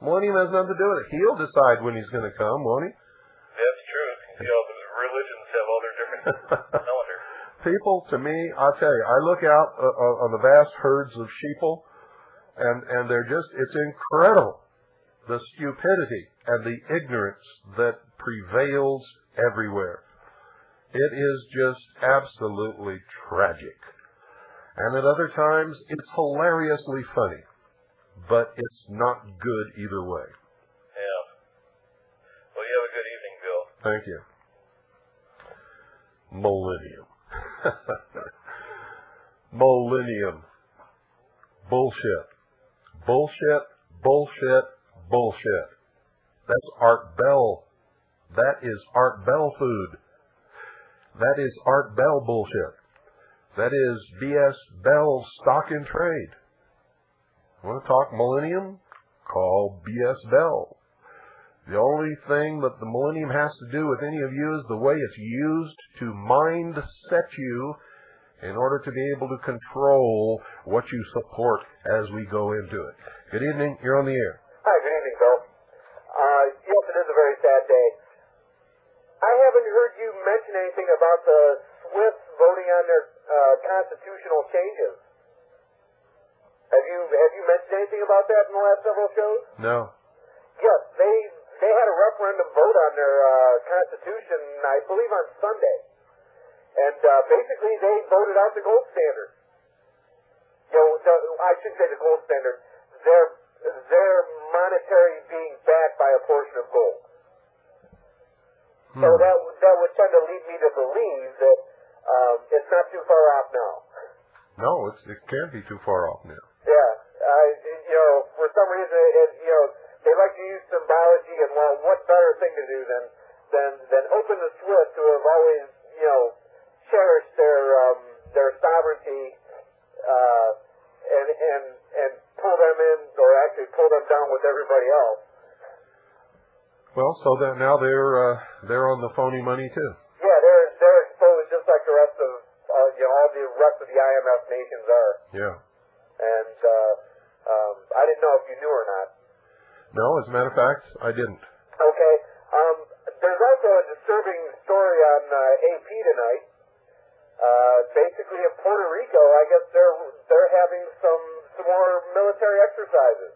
A: Millennium has nothing to do with it. He'll decide when he's going to come, won't he?
H: That's true. You know, the religions have all their different calendars.
A: People, to me, I'll tell you, I look out on the vast herds of sheeple, and they're just, it's incredible, the stupidity and the ignorance that prevails everywhere. It is just absolutely tragic. And at other times, it's hilariously funny. But it's not good either way.
H: Yeah. Well, you have a good evening, Bill.
A: Thank you. Millennium. Millennium. Bullshit. Bullshit, bullshit, bullshit. That's Art Bell. That is Art Bell food. That is Art Bell bullshit. That is B.S. Bell stock in trade. Want to talk millennium? Call B.S. Bell. The only thing that the millennium has to do with any of you is the way it's used to mindset you in order to be able to control what you support as we go into it. Good evening. You're on the air.
I: Hi, good evening, Bill. Yes, it is a very sad day. I haven't heard you mention anything about the Swiss voting on their constitutional changes. Have you mentioned anything about that in the last several shows?
A: No.
I: Yes, they had a referendum vote on their constitution, I believe, on Sunday. And basically they voted out the gold standard. You know, I shouldn't say the gold standard. Their monetary being backed by a portion of gold. So that would tend to lead me to believe that it's not too far off now.
A: No, it can't be too far off now.
I: Yeah, you know, for some reason, you know, they like to use symbology, and well, what better thing to do than open the Swiss, who have always, you know, cherished their sovereignty, and pull them in, or actually pull them down with everybody else.
A: Well, so that now they're on the phony money too.
I: Yeah, they're exposed just like the rest of you know, all the rest of the IMF nations are.
A: Yeah.
I: And I didn't know if you knew or not.
A: No, as a matter of fact, I didn't.
I: Okay. There's also a disturbing story on AP tonight. Basically, in Puerto Rico, I guess they're having some more military exercises.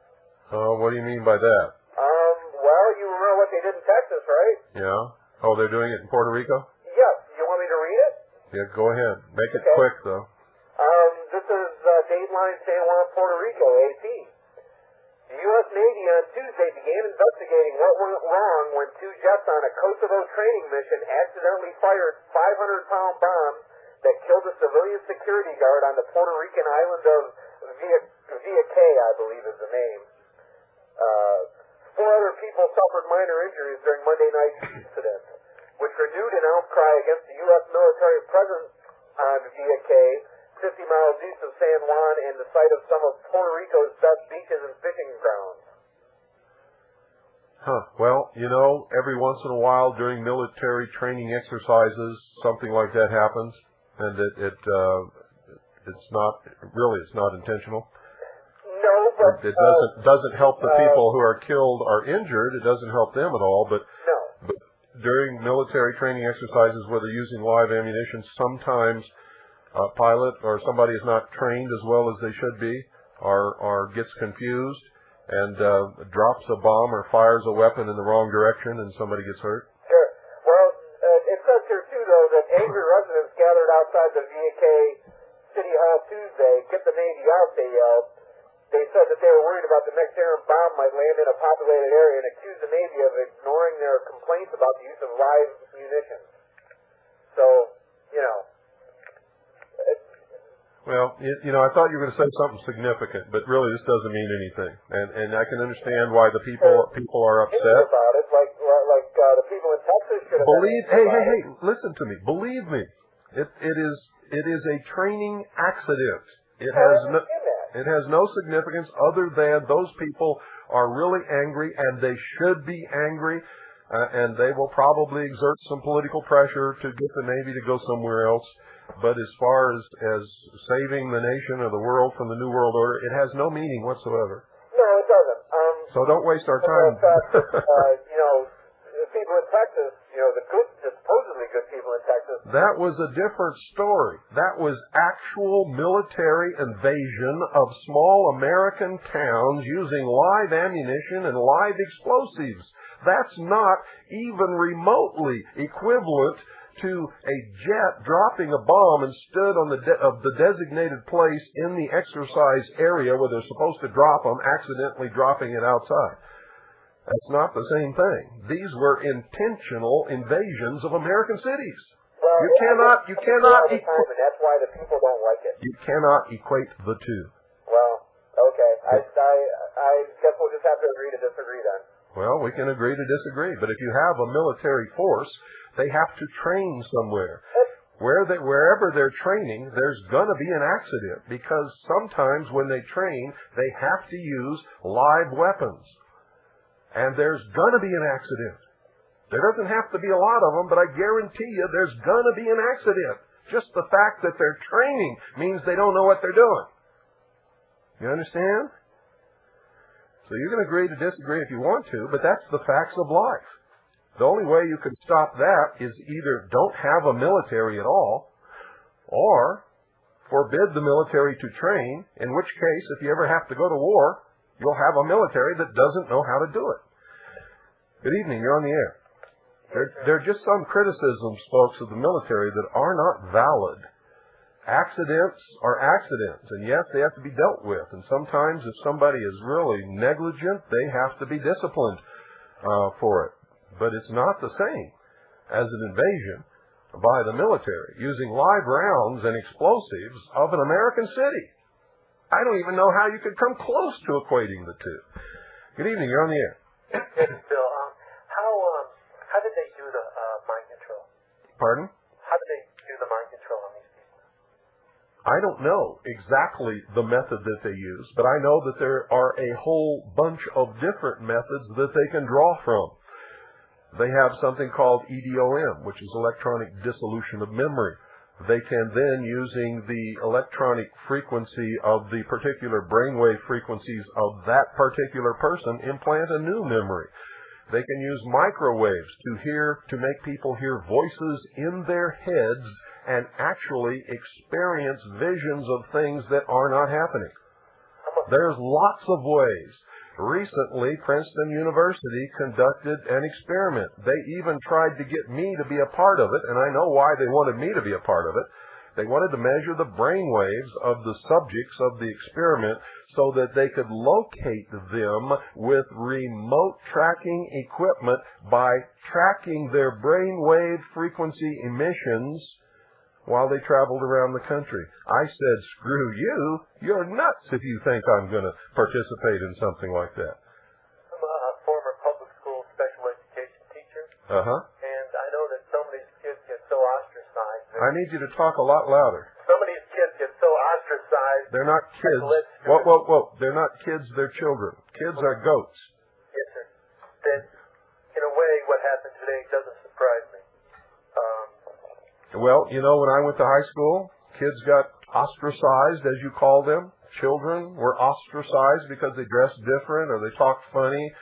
A: What do you mean by that?
I: Well, you remember what they did in Texas, right?
A: Yeah. Oh, they're doing it in Puerto Rico?
I: Yes. You want me to read it?
A: Yeah, go ahead. Make it
I: Okay.
A: quick, though.
I: This is Dateline San Juan, Puerto Rico, AP. The U.S. Navy on Tuesday began investigating what went wrong when two jets on a Kosovo training mission accidentally fired 500-pound bombs that killed a civilian security guard on the Puerto Rican island of Vieques, I believe is the name. 4 other people suffered minor injuries during Monday night's incident, which renewed an outcry against the U.S. military presence on Vieques, 50 miles east of San Juan and the site of some of Puerto Rico's best beaches and fishing grounds.
A: Huh. Well, you know, every once in a while during military training exercises, something like that happens, and it's not intentional.
I: No, but
A: it doesn't help the people who are killed or injured. It doesn't help them at all. But during military training exercises where they're using live ammunition, sometimes a pilot or somebody is not trained as well as they should be, or gets confused, and drops a bomb or fires a weapon in the wrong direction and somebody gets hurt?
I: Sure. Well, it says here, too, though, that angry residents gathered outside the VK City Hall Tuesday. Get the Navy out, they yelled. They said that they were worried about the next errant bomb might land in a populated area and accused the Navy of ignoring their complaints about the use of live munitions. So, you know.
A: Well, I thought you were going to say something significant, but really this doesn't mean anything. And I can understand why the people are upset.
I: About it, like the people in Texas should have.
A: Hey, listen to me. Believe me, it is a training accident. It has no significance other than those people are really angry, and they should be angry, and they will probably exert some political pressure to get the Navy to go somewhere else. But as far as saving the nation or the world from the New World Order, it has no meaning whatsoever.
I: No, it doesn't.
A: So don't waste our time.
I: In fact, the people in Texas, the supposedly good people in Texas.
A: That was a different story. That was actual military invasion of small American towns using live ammunition and live explosives. That's not even remotely equivalent to a jet dropping a bomb instead on of the designated place in the exercise area where they're supposed to drop them, accidentally dropping it outside. That's not the same thing. These were intentional invasions of American cities.
I: Well,
A: you cannot.
I: And that's why the people don't like it.
A: You cannot equate the two.
I: Well, okay. I guess we'll just have to agree to disagree then.
A: Well, we can agree to disagree, but if you have a military force, they have to train somewhere. Wherever they're training, there's going to be an accident because sometimes when they train, they have to use live weapons. And there's going to be an accident. There doesn't have to be a lot of them, but I guarantee you there's going to be an accident. Just the fact that they're training means they don't know what they're doing. You understand? So you can agree to disagree if you want to, but that's the facts of life. The only way you can stop that is either don't have a military at all, or forbid the military to train, in which case, if you ever have to go to war, you'll have a military that doesn't know how to do it. Good evening, you're on the air. There are just some criticisms, folks, of the military that are not valid. Accidents are accidents, and yes, they have to be dealt with. And sometimes if somebody is really negligent, they have to be disciplined for it. But it's not the same as an invasion by the military using live rounds and explosives of an American city. I don't even know how you could come close to equating the two. Good evening, you're on the air.
J: Yes, Bill. How did they do the mind control?
A: Pardon?
J: How did they do the mind control on these people?
A: I don't know exactly the method that they use, but I know that there are a whole bunch of different methods that they can draw from. They have something called EDOM, which is electronic dissolution of memory. They can then, using the electronic frequency of the particular brainwave frequencies of that particular person, implant a new memory. They can use microwaves to make people hear voices in their heads and actually experience visions of things that are not happening. There's lots of ways. Recently, Princeton University conducted an experiment. They even tried to get me to be a part of it, and I know why they wanted me to be a part of it. They wanted to measure the brain waves of the subjects of the experiment so that they could locate them with remote tracking equipment by tracking their brain wave frequency emissions while they traveled around the country. I said, screw you. You're nuts if you think I'm going to participate in something like that.
J: I'm a former public school special education teacher. And I know that some of these kids get so ostracized.
A: I need you to talk a lot louder.
J: Some of these kids get so ostracized.
A: They're not kids. Whoa. They're not kids, they're children. Kids are goats.
J: Yes, sir. Then, in a way, what happened today doesn't surprise me.
A: Well, when I went to high school, kids got ostracized, as you call them. Children were ostracized because they dressed different, or they talked funny,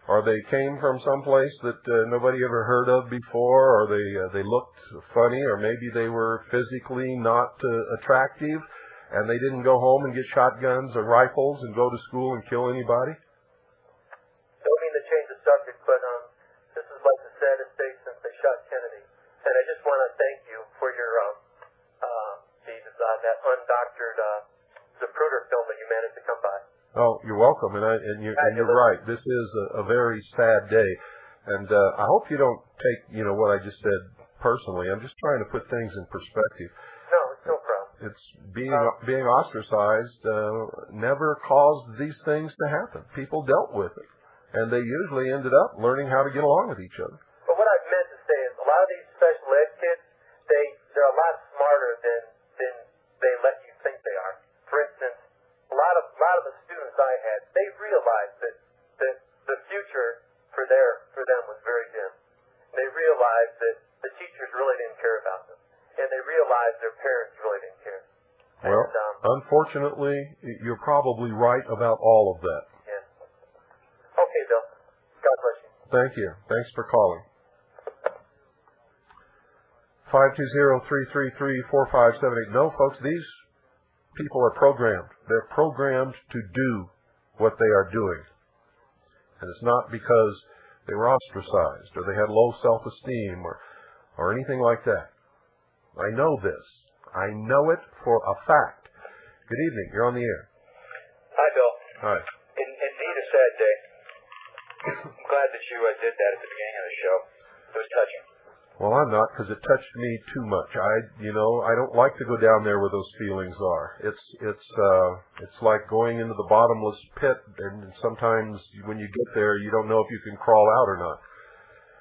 A: or they came from some place that nobody ever heard of before, or they looked funny, or maybe they were physically not attractive, and they didn't go home and get shotguns or rifles and go to school and kill anybody.
J: undoctored Zapruder film that you managed to come by.
A: Oh, you're welcome, and you're right. This is a very sad day, and I hope you don't take what I just said personally. I'm just trying to put things in perspective.
J: No, it's no problem.
A: It's being ostracized never caused these things to happen. People dealt with it, and they usually ended up learning how to get along with each other.
J: But what I meant to say is a lot of these special ed kids, they're a lot smarter than they let you think they are. For instance, a lot of the students I had, they realized that the future for them was very dim. They realized that the teachers really didn't care about them, and they realized their parents really didn't care.
A: Well, unfortunately, you're probably right about all of that.
J: Yeah. Okay, Bill. God bless you.
A: Thank you. Thanks for calling. 520-333-4578. No, folks, these people are programmed. They're programmed to do what they are doing. And it's not because they were ostracized or they had low self-esteem or anything like that. I know this. I know it for a fact. Good evening. You're on the air.
K: Hi, Bill.
A: Hi.
K: Indeed a sad day. I'm glad that you did that at the beginning of the show. It was touching.
A: Well, I'm not, because it touched me too much. I don't like to go down there where those feelings are. It's like going into the bottomless pit, and sometimes when you get there, you don't know if you can crawl out or not.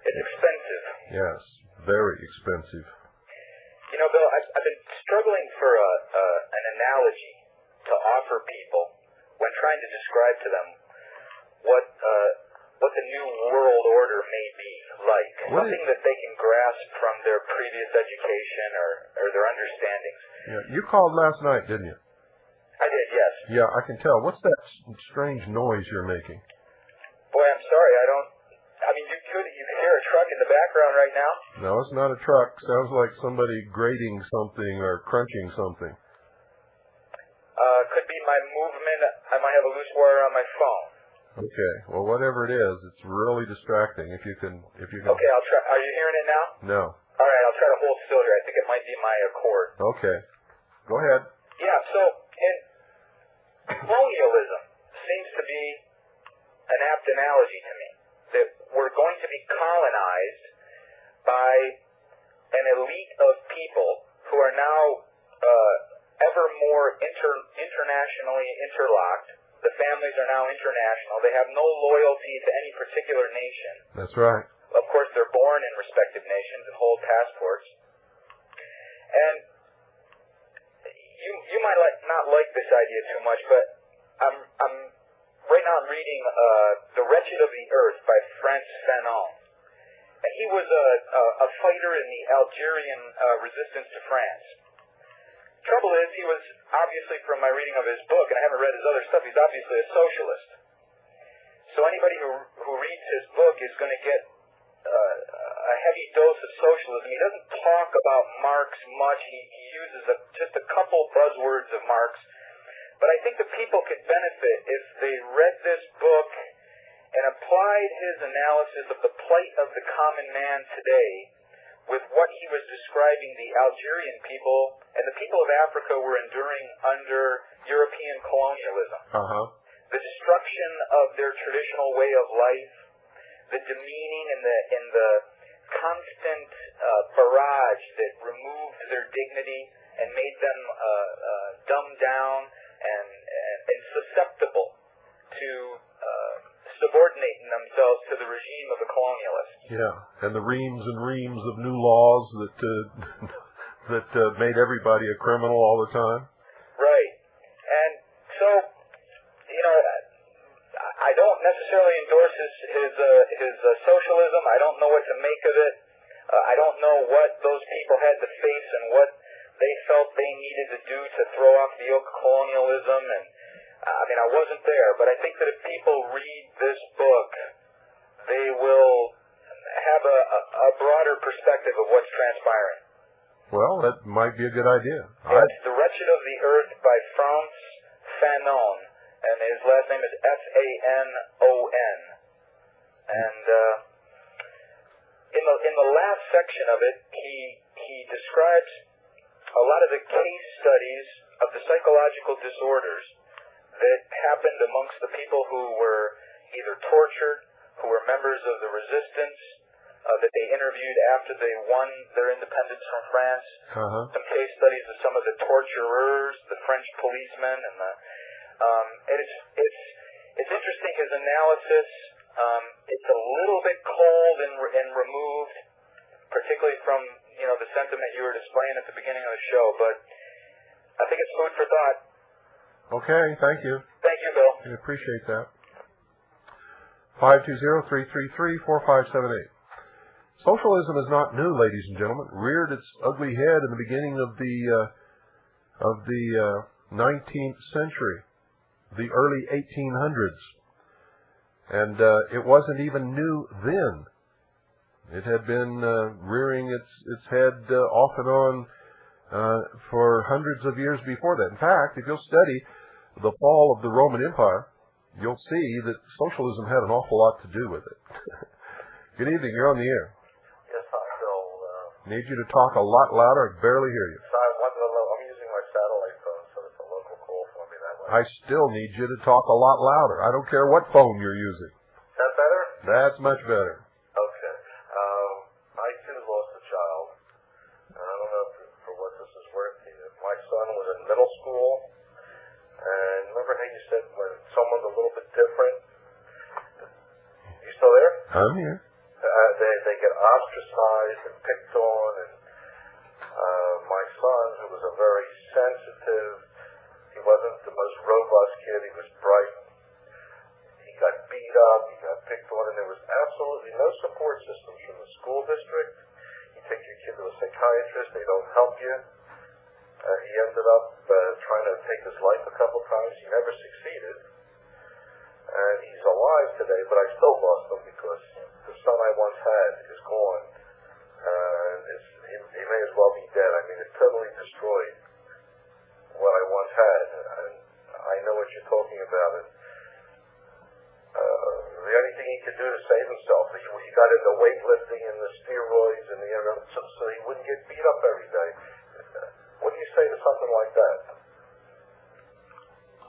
K: It's expensive.
A: Yes, very expensive.
K: Bill, I've been struggling for an analogy to offer people when trying to describe to them what the new world order may be like. Something that they can grasp from their previous education or their understandings.
A: Yeah, you called last night, didn't you?
K: I did, yes.
A: Yeah, I can tell. What's that strange noise you're making?
K: Boy, I'm sorry. You could hear a truck in the background right now.
A: No, it's not a truck. Sounds like somebody grating something or crunching something.
K: Could be my movement. I might have a loose wire on my phone.
A: Okay. Well, whatever it is, it's really distracting. If you can.
K: Okay, I'll try. Are you hearing it now?
A: No.
K: All right, I'll try to hold still here. I think it might be my cord.
A: Okay. Go ahead.
K: Yeah. So, colonialism seems to be an apt analogy to me. That we're going to be colonized by an elite of people who are now ever more internationally interlocked. The families are now international. They have no loyalty to any particular nation.
A: That's right.
K: Of course, they're born in respective nations and hold passports. And you might not like this idea too much, but right now I'm reading The Wretched of the Earth by Frantz Fanon. And he was a fighter in the Algerian resistance to France. Trouble is, he was obviously, from my reading of his book, and I haven't read his other stuff, he's obviously a socialist. So anybody who reads his book is going to get a heavy dose of socialism. He doesn't talk about Marx much. He uses just a couple buzzwords of Marx. But I think the people could benefit if they read this book and applied his analysis of the plight of the common man today with what he was describing the Algerian people and the people of Africa were enduring under European colonialism.
A: Uh-huh.
K: The destruction of their traditional way of life, the demeaning and the constant barrage that removed their dignity and made them dumbed down and susceptible to subordinating themselves to the regime of the colonialists.
A: Yeah, and the reams and reams of new laws that made everybody a criminal all the time.
K: Right. And so, I don't necessarily endorse his socialism. I don't know what to make of it. I don't know what those people had to face and what they felt they needed to do to throw off the yoke of colonialism. And I wasn't there, but I think that if people read this book, they will have a broader perspective of what's transpiring.
A: Well, that might be a good idea.
K: It's The Wretched of the Earth by Frantz Fanon, and his last name is Fanon. And in the last section of it, he describes a lot of the case studies of the psychological disorders that happened amongst the people who were either tortured, who were members of the resistance, that they interviewed after they won their independence from France. Some case studies of some of the torturers, the French policemen, and it's interesting, his analysis. It's a little bit cold and removed, particularly from the sentiment you were displaying at the beginning of the show, but I think it's food for thought.
A: Okay, thank you.
K: Thank you, Bill.
A: I appreciate that. 520-333-4578. Socialism is not new, ladies and gentlemen. It reared its ugly head in the beginning of the 19th century, the early 1800s. And it wasn't even new then. It had been rearing its head off and on for hundreds of years before that. In fact, if you'll study the fall of the Roman Empire, you'll see that socialism had an awful lot to do with it. Good evening. You're on the air.
C: Yes, hi, Bill.
A: Need you to talk a lot louder. I can barely hear you.
C: Sorry, I'm using my satellite phone, so it's a local call for me that way.
A: I still need you to talk a lot louder. I don't care what phone you're using.
C: Is that better?
A: That's much better.
C: Okay. I, too, lost a child. And I don't know for what this is worth to you. My son was in middle school. And remember how you said when someone's a little bit different? You still there?
A: I'm here.
C: They get ostracized and picked on. And my son, who was a very sensitive, he wasn't the most robust kid. He was bright. He got beat up. He got picked on. And there was absolutely no support systems from the school district. You take your kid to a psychiatrist. They don't help you. He ended up trying to take his life a couple times. He never succeeded. And he's alive today, but I still lost him because the son I once had is gone. He may as well be dead. I mean, it totally destroyed what I once had. And I know what you're talking about. And the only thing he could do to save himself, he got into weightlifting and the steroids and so he wouldn't get beat up every day. What do you say to something like that?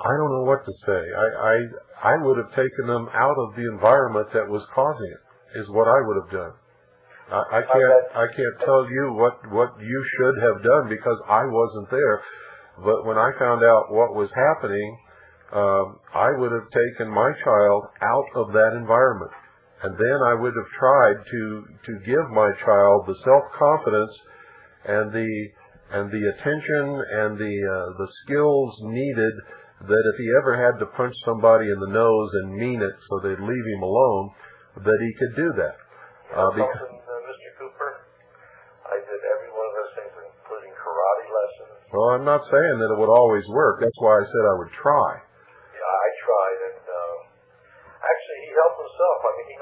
A: I don't know what to say. I would have taken them out of the environment that was causing it, is what I would have done. I can't tell you what you should have done because I wasn't there. But when I found out what was happening, I would have taken my child out of that environment. And then I would have tried to give my child the self-confidence and the attention and the skills needed that if he ever had to punch somebody in the nose and mean it so they'd leave him alone, that he could do that.
C: Mr. Cooper, I did every one of those things, including karate lessons.
A: Well, I'm not saying that it would always work. That's why I said I would try.
C: Yeah, I tried, and actually he helped himself. I mean, he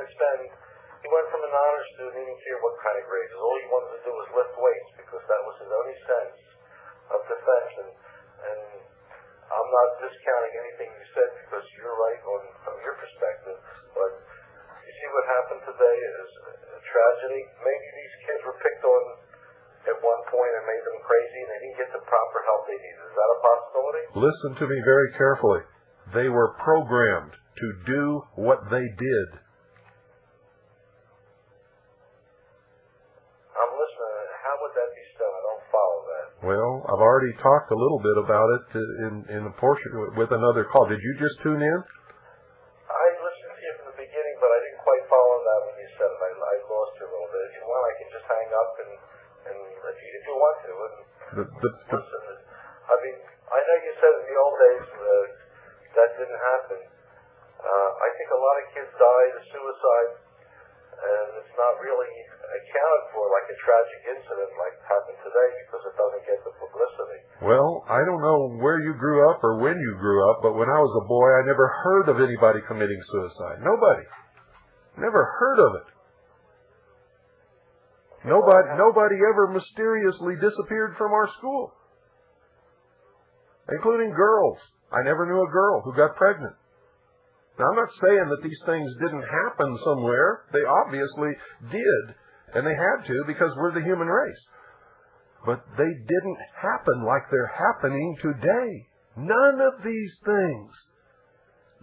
C: went from an honor student, he didn't care what kind of grades. All he wanted to do was lift weights because that was his only sense of defense. And I'm not discounting anything you said because you're right from your perspective. But you see what happened today is a tragedy. Maybe these kids were picked on at one point and made them crazy and they didn't get the proper help they needed. Is that a possibility?
A: Listen to me very carefully. They were programmed to do what they did.
C: I'm listening. How would that be so? I don't follow that.
A: Well, I've already talked a little bit about it in a portion with another call. Did you just tune in?
C: I listened to you from the beginning, but I didn't quite follow that when you said it. I lost you a little bit. If you want, I can just hang up and if you want to. Listen, I mean, I know you said in the old days that didn't happen. I think a lot of kids died of suicide, and it's not really accounted for like a tragic incident like happened today because it doesn't get the publicity.
A: Well, I don't know where you grew up or when you grew up, but when I was a boy, I never heard of anybody committing suicide. Nobody. Never heard of it. Nobody ever mysteriously disappeared from our school, including girls. I never knew a girl who got pregnant. Now, I'm not saying that these things didn't happen somewhere. They obviously did, and they had to because we're the human race. but they didn't happen like they're happening today. None of these things.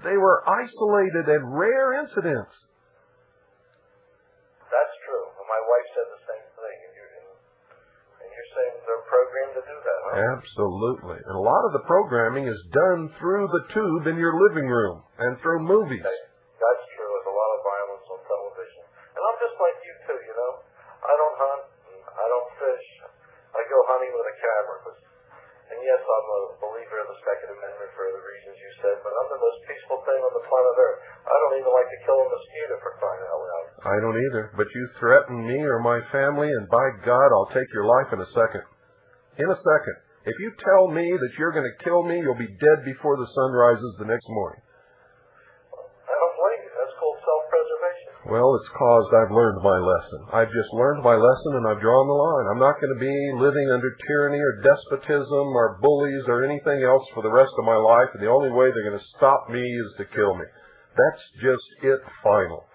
A: They were isolated and rare incidents.
F: That's true. My wife said the same thing, and you're saying they're programmed to do that, huh?
A: Absolutely. And a lot of the programming is done through the tube in your living room and through movies.
F: Okay. That's true. There's a lot of violence on television. And I'm just like you, too, you know. I don't hunt. I don't fish. I go hunting with a camera. And yes, I'm a believer of the Second Amendment for the reasons you said, but I'm the most peaceful thing on the planet Earth. I don't even like to kill a mosquito for crying out loud.
A: I don't either. But you threaten me or my family, and by God, I'll take your life in a second. In a second. If you tell me that you're going to kill me, you'll be dead before the sun rises the next morning.
F: I don't blame you. That's called self-preservation.
A: Well, it's caused I've learned my lesson. I've just learned my lesson, and I've drawn the line. I'm not going to be living under tyranny or despotism or bullies or anything else for the rest of my life, and the only way they're going to stop me is to kill me. That's just it, final.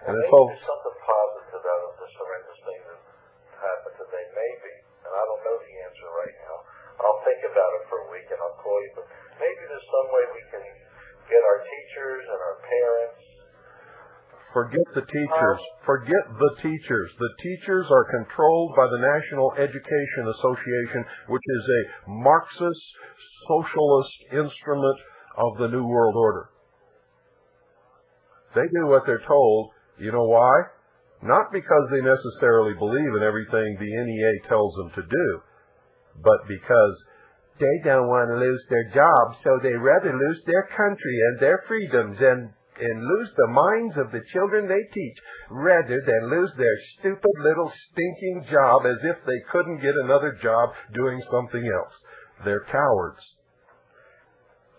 F: And
A: maybe
F: there's something positive out of this horrendous thing that happened today. Maybe. And I don't know the answer right now. I'll think about it for a week and I'll call you. But maybe there's some way we can get our teachers and our parents.
A: Forget the teachers. Forget the teachers. The teachers are controlled by the National Education Association, which is a Marxist, socialist instrument of the New World Order. They do what they're told. You know why? Not because they necessarily believe in everything the NEA tells them to do, but because they don't want to lose their jobs, so they rather lose their country and their freedoms and lose the minds of the children they teach, rather than lose their stupid little stinking job as if they couldn't get another job doing something else. They're cowards.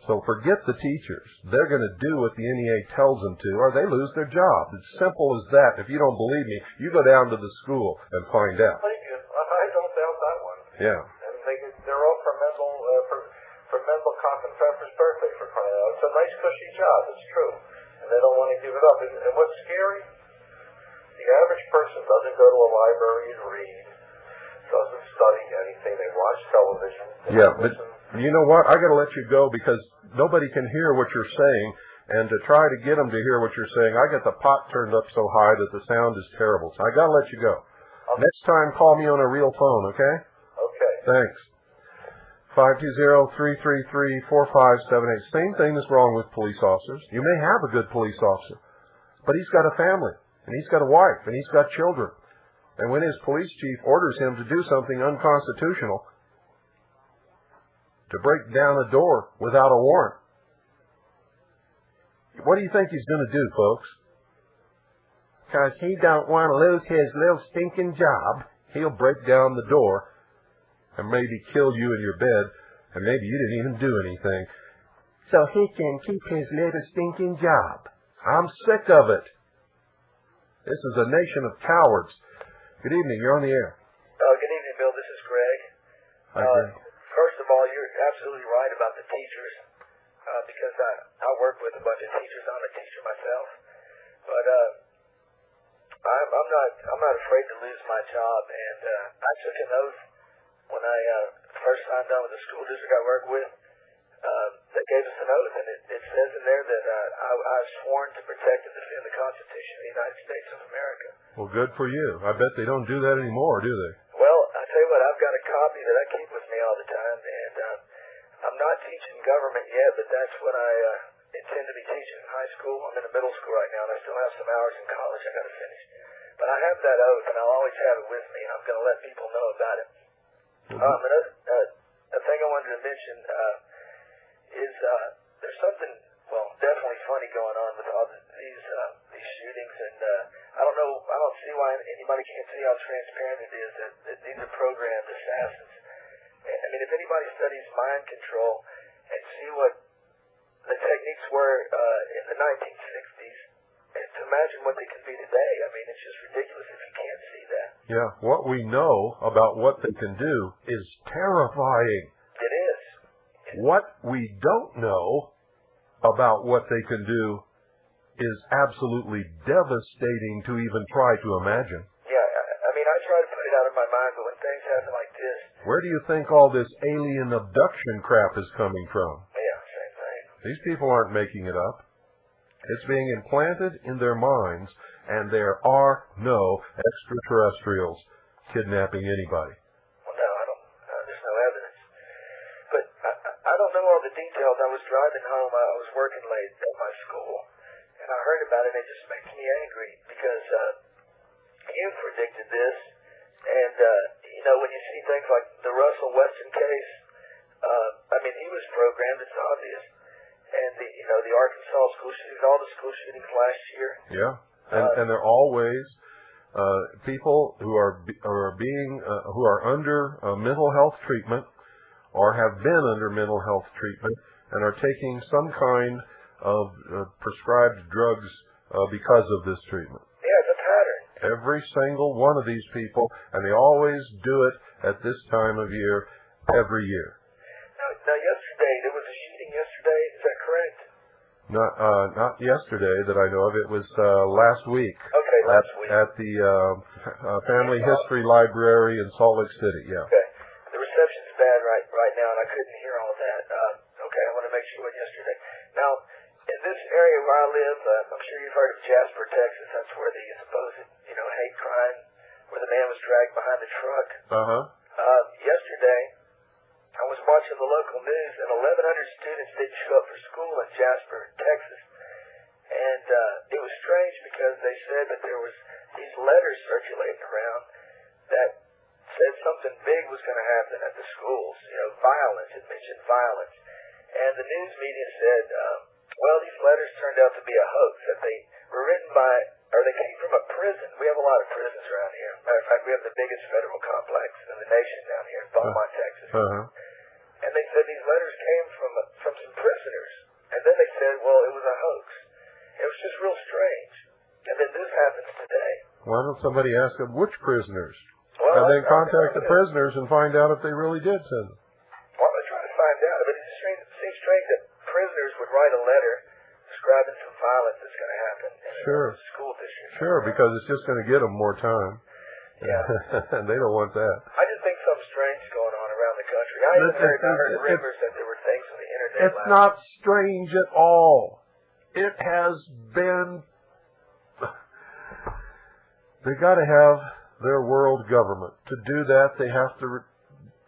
A: So forget the teachers. They're going to do what the NEA tells them to, or they lose their job. It's simple as that. If you don't believe me, you go down to the school and find out.
F: I don't doubt that one.
A: Yeah.
F: And they're all for Mendel Coffin Pfeffer's birthday, for crying out. It's a nice, cushy job. It's true. And they don't want to give it up. And what's scary? The average person doesn't go to a library and read, doesn't study anything. They watch television.
A: Yeah, but you know what? I got to let you go because nobody can hear what you're saying, and to try to get them to hear what you're saying, I got the pot turned up so high that the sound is terrible. So I got to let you go. Next time, call me on a real phone, okay?
F: Okay.
A: Thanks. 520-333-4578. Same thing that's wrong with police officers. You may have a good police officer, but he's got a family, and he's got a wife, and he's got children. And when his police chief orders him to do something unconstitutional, to break down a door without a warrant, what do you think he's going to do, folks? Because he don't want to lose his little stinking job, he'll break down the door and maybe kill you in your bed, and maybe you didn't even do anything, so he can keep his little stinking job. I'm sick of it. This is a nation of cowards. Good evening. You're on the air.
L: Good evening, Bill. This is Greg.
A: Hi, Greg.
L: First of all, you're absolutely right about the teachers, because I work with a bunch of teachers. I'm a teacher myself, but I'm not afraid to lose my job. And I took an oath when I first signed on with the school district I work with. They gave us an oath, and it says in there that I was sworn to protect and defend the Constitution of the United States of America.
A: Well, good for you. I bet they don't do that anymore, do they?
L: Well, I tell you what, I've got a copy that I keep with me all the time, and I'm not teaching government yet, but that's what I intend to be teaching in high school. I'm in the middle school right now, and I still have some hours in college I got to finish. But I have that oath, and I'll always have it with me, and I'm going to let people know about it. A thing I wanted to mention is there's something, well, definitely funny going on with all these shootings, and I don't see why anybody can't see how transparent it is that these are programmed assassins. I mean, if anybody studies mind control and see what the techniques were in the 1960s, and to imagine what they can be today, I mean, it's just ridiculous if you can't see that.
A: Yeah, what we know about what they can do is terrifying.
L: It is.
A: What we don't know about what they can do is absolutely devastating to even try to imagine.
L: Yeah, I mean, I try to put it out of my mind, but when things happen like this,
A: Where do you think all this alien abduction crap is coming from?
L: Yeah, same thing.
A: These people aren't making it up. It's being implanted in their minds, and there are no extraterrestrials kidnapping anybody.
L: Well, no, I don't. There's no evidence. But I don't know all the details. I was driving home. I was working late at my school, and I heard about it. And it just makes me angry because you predicted this, and you know, when you see things like the Russell Weston case, I mean, he was programmed. It's obvious. And the Arkansas school shootings, all the school shootings last year.
A: Yeah, and they're always people who are under mental health treatment or have been under mental health treatment and are taking some kind of prescribed drugs because of this treatment.
L: Yeah, it's a pattern.
A: Every single one of these people, and they always do it at this time of year, every year.
L: Now yesterday, there was a shooting yesterday, is that correct?
A: Not yesterday that I know of. It was last week.
L: Okay, last week.
A: At the Family History Library in Salt Lake City, yeah.
L: Okay. The reception's bad right now, and I couldn't hear all that. Okay, I want to make sure what yesterday. Now, in this area where I live, I'm sure you've heard of Jasper, Texas. That's where the supposed, hate crime, where the man was dragged behind the truck. Yesterday, I was watching the local news, and 1,100 students didn't show up for school in Jasper, Texas. And it was strange because they said that there was these letters circulating around that said something big was going to happen at the schools. Violence. It mentioned violence. And the news media said, well, these letters turned out to be a hoax, that they were written by, or they came from a prison. We have a lot of prisons around here. Matter of fact, we have the biggest federal complex in the nation down here in Beaumont, Texas. And they said these letters came from some prisoners. And then they said, well, it was a hoax. It was just real strange. And then this happens today.
A: Why don't somebody ask them which prisoners?
L: Well,
A: and then contact the prisoners and find out if they really did send them.
L: Well, I'm going to try to find out. But it seems strange that prisoners would write a letter describing some violence that's going to happen in a school district.
A: Sure, because it's just going to get them more time.
L: Yeah.
A: And they don't want that.
L: I just think something strange going on around the country. I heard rumors that there were things on the internet.
A: It's not strange at all. It has been... They got to have their world government. To do that, they have to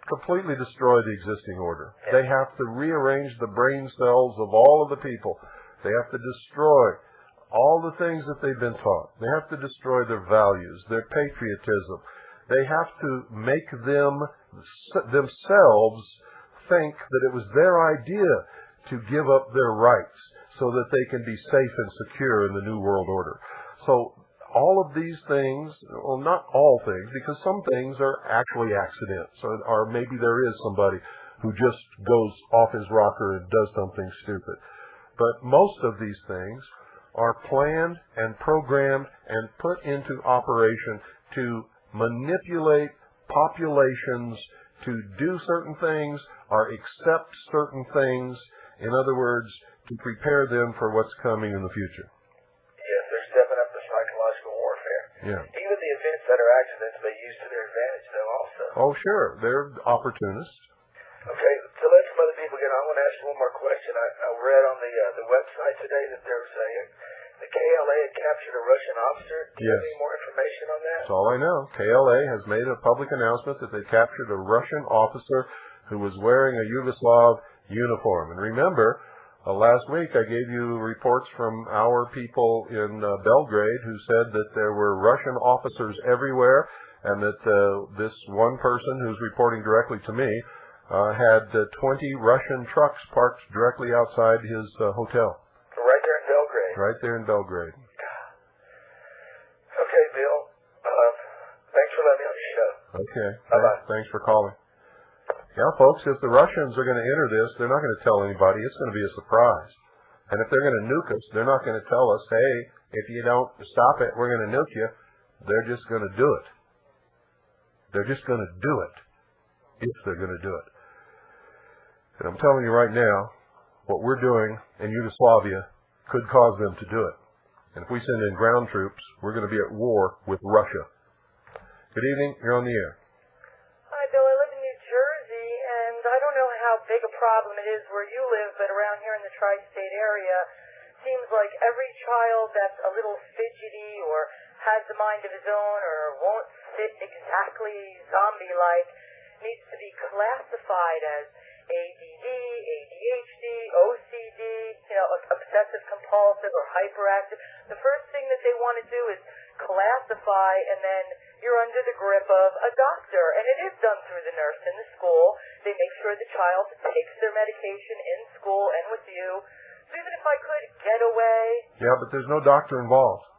A: completely destroy the existing order. They have to rearrange the brain cells of all of the people. They have to destroy all the things that they've been taught. They have to destroy their values, their patriotism. They have to make themselves think that it was their idea to give up their rights so that they can be safe and secure in the New World Order. So all of these things, well, not all things, because some things are actually accidents, or maybe there is somebody who just goes off his rocker and does something stupid. But most of these things are planned and programmed and put into operation to manipulate populations to do certain things or accept certain things. In other words, to prepare them for what's coming in the future.
L: Yes, they're stepping up the psychological warfare.
A: Yeah.
L: Even the events that are accidents they use to their advantage, though, also.
A: Oh, sure. They're opportunists.
L: Okay, to let some other people get on, I want to ask you one more question. I read on the website today that there was the KLA had captured a Russian officer. Do you have any more information on that?
A: That's all I know. KLA has made a public announcement that they captured a Russian officer who was wearing a Yugoslav uniform. And remember, last week I gave you reports from our people in Belgrade who said that there were Russian officers everywhere and that this one person who's reporting directly to me had 20 Russian trucks parked directly outside his hotel.
L: Right there in Belgrade?
A: Right there in Belgrade.
L: Okay, Bill. Thanks for letting me on the show.
A: Okay.
L: Bye-bye.
A: Thanks for calling. Yeah, folks, if the Russians are going to enter this, they're not going to tell anybody. It's going to be a surprise. And if they're going to nuke us, they're not going to tell us, hey, if you don't stop it, we're going to nuke you. They're just going to do it. They're just going to do it if they're going to do it. And I'm telling you right now, what we're doing in Yugoslavia could cause them to do it. And if we send in ground troops, we're going to be at war with Russia. Good evening. You're on the air.
E: Hi, Bill. I live in New
G: how big a problem it is where you live, but around here in the tri-state area, seems like every child that's a little fidgety or has a mind of his own or won't sit exactly zombie-like needs to be classified as ADD, ADHD, OCD, obsessive compulsive or hyperactive. The first thing that they want to do is classify, and then you're under the grip of a doctor. And it is done through the nurse in the school. They make sure the child takes their medication in school and with you. So even if I could get away...
A: Yeah, but there's no doctor involved.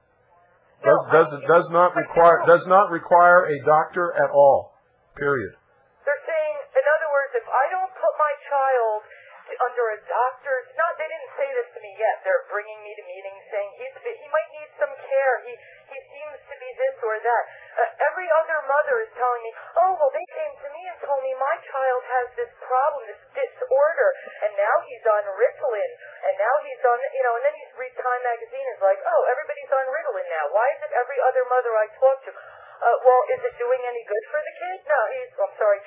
G: No,
A: Does not require a doctor at all. Period.
G: They're saying, in other words, if I don't put my child under a doctor's, they didn't say this to me yet. They're bringing me to meetings saying he might need some care. He seems to be this or that. Every other mother is telling me, oh, well, they came to me and told me my child has this problem, this disorder, and now he's on Ritalin, and now he's on, and then you read Time Magazine and it's like, oh, everybody's on Ritalin now. Why is it every other mother I talk to? Well, is it doing any good for the kid? No,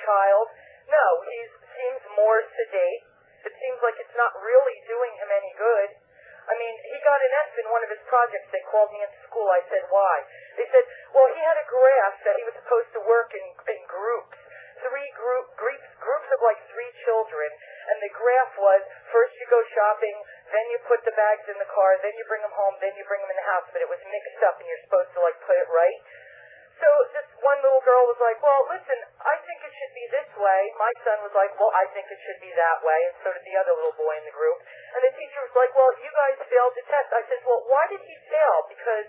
G: child. No, he seems more sedate. It seems like it's not really doing him any good. I mean, he got an F in one of his projects. They called me into school. I said, why? They said, well, he had a graph that he was supposed to work in groups. Groups of like 3 children. And the graph was, first you go shopping, then you put the bags in the car, then you bring them home, then you bring them in the house. But it was mixed up, and you're supposed to like put it right. So this one little girl was like, well, listen, I think it should be this way. My son was like, well, I think it should be that way. And so did the other little boy in the group. And the teacher was like, well, you guys failed the test. I said, well, why did he fail? Because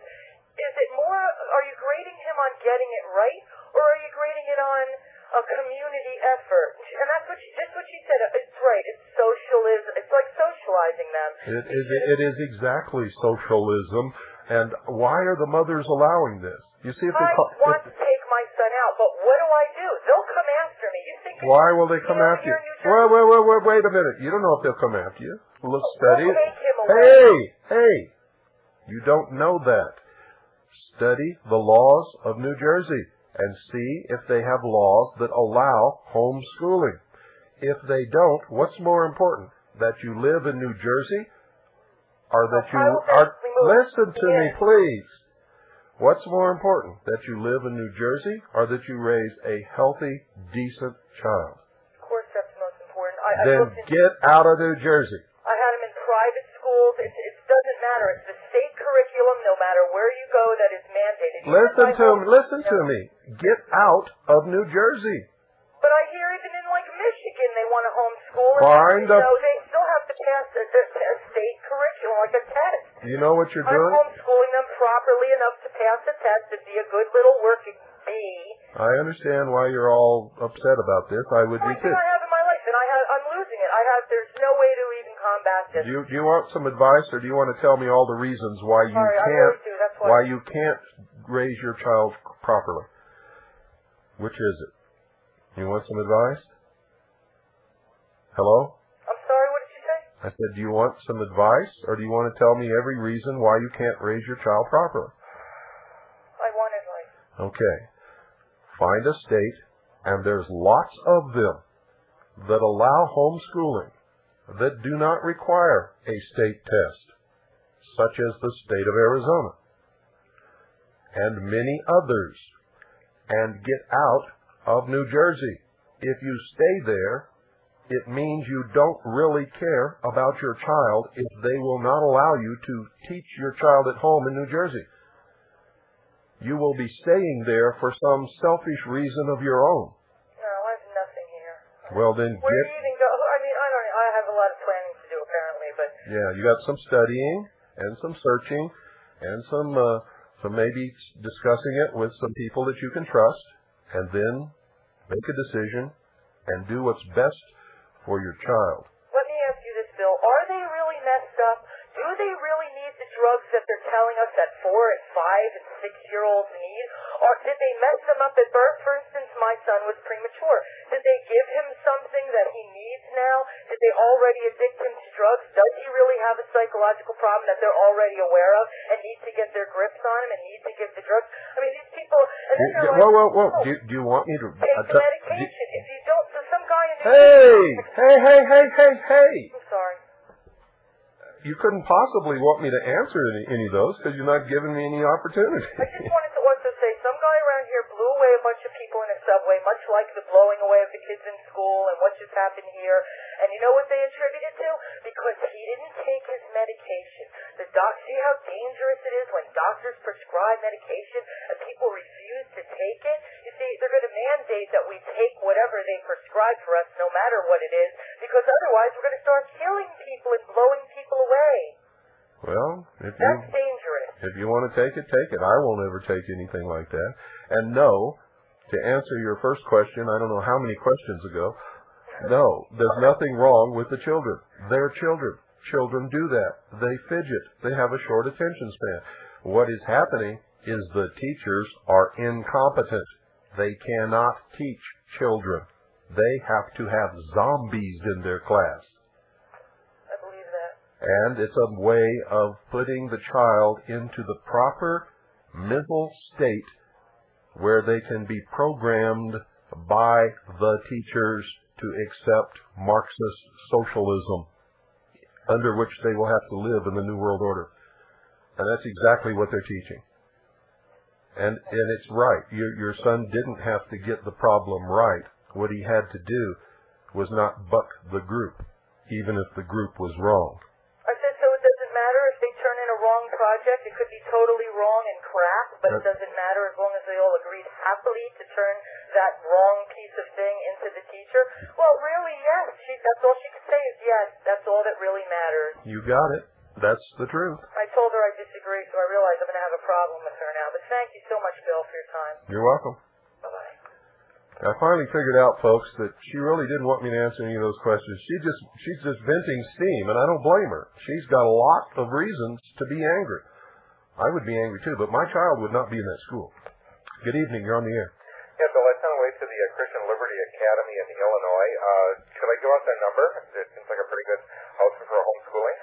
G: is it more, are you grading him on getting it right, or are you grading it on a community effort? And that's what she said. It's right. It's socialism. It's like socializing them.
A: It is exactly socialism. And why are the mothers allowing this? You see, if
G: I want to take my son out, but what do? They'll come after me. You think?
A: Why will they come after you? Wait a minute. You don't know if they'll come after you. Let's study it. Hey! You don't know that. Study the laws of New Jersey and see if they have laws that allow homeschooling. If they don't, what's more important? That you live in New Jersey, or that you are... Listen to me, please. What's more important? That you live in New Jersey, or that you raise a healthy, decent child?
G: Of course that's most important.
A: Then get out of New Jersey.
G: I had them in private schools. It doesn't matter. It's the state curriculum, no matter where you go, that is mandated.
A: Listen to me. Get out of New Jersey.
G: But I hear even in like Michigan they want to homeschool. They still have to pass a state curriculum, like a test.
A: You know what you're doing?
G: I'm homeschooling them properly enough to pass the test and be a good little working bee.
A: I understand why you're all upset about this. I would be too.
G: I have in my life, and I'm losing it. There's no way to even combat this.
A: Do you want some advice, or do you want to tell me all the reasons why you can't raise your child properly? Which is it? You want some advice? Hello?
G: I'm sorry, what did you say?
A: I said, do you want some advice, or do you want to tell me every reason why you can't raise your child properly?
G: I want advice.
A: Okay. Find a state, and there's lots of them that allow homeschooling that do not require a state test, such as the state of Arizona, and many others, and get out of New Jersey. If you stay there, it means you don't really care about your child if they will not allow you to teach your child at home in New Jersey. You will be staying there for some selfish reason of your own.
G: No, I have nothing here.
A: Well, then
G: Where do you even go? I mean, I have a lot of planning to do apparently, but...
A: Yeah, you got some studying and some searching and some maybe discussing it with some people that you can trust, and then make a decision and do what's best for your child.
G: Let me ask you this, Bill. Are they really messed up? Do they really need the drugs that they're telling us that 4 and 5 and 6-year-olds need? Or did they mess them up at birth? For instance, my son was premature. Did they give him something that he needs now? Did they already addict him to drugs? Does he really have a psychological problem that they're already aware of and need to get their grips on him and need to give the drugs? I mean, these people... And then
A: whoa. Do you want me to...
G: Take the medication. If you don't... So some guy in
A: Hey!
G: I'm sorry.
A: You couldn't possibly want me to answer any of those because you're not giving me any opportunity.
G: I just wanted to also say some guy around here blew away a bunch of people in a subway, much like the blowing away of the kids in school and what just happened here. And you know what they attribute it to? Because he didn't take his medication. See how dangerous it is when doctors prescribe medication and people refuse to take it? You see, they're going to mandate that we take whatever they prescribe for us, no matter what it is, because otherwise we're going to start killing people and blowing people away.
A: Well,
G: that's dangerous.
A: If you want to take it, take it. I won't ever take anything like that. And no, to answer your first question, I don't know how many questions ago, no, there's nothing wrong with the children. They're children. Children do that. They fidget. They have a short attention span. What is happening is the teachers are incompetent. They cannot teach children. They have to have zombies in their class.
G: I believe that.
A: And it's a way of putting the child into the proper mental state where they can be programmed by the teachers to accept Marxist socialism, under which they will have to live in the New World Order. And that's exactly what they're teaching. And it's right. Your son didn't have to get the problem right. What he had to do was not buck the group, even if the group was wrong.
G: I said, so it doesn't matter if they turn in a wrong project. It could be totally wrong and crap, but it doesn't matter as long as they all agreed happily to turn that wrong piece of thing into the teacher. Well, really, yes. That's all she could say is yes. That's all that really matters.
A: You got it. That's the truth.
G: I told her I disagree, so I realize I'm going to have a problem with her now. But thank you so much, Bill, for your time.
A: You're welcome.
G: Bye-bye.
A: I finally figured out, folks, that she really didn't want me to answer any of those questions. She's just venting steam, and I don't blame her. She's got a lot of reasons to be angry. I would be angry too, but my child would not be in that school. Good evening. You're on the air.
C: Yeah, Bill, I sent away to the Christian Liberty Academy in Illinois. Should I give out their number? It seems like a pretty good outfit for homeschooling.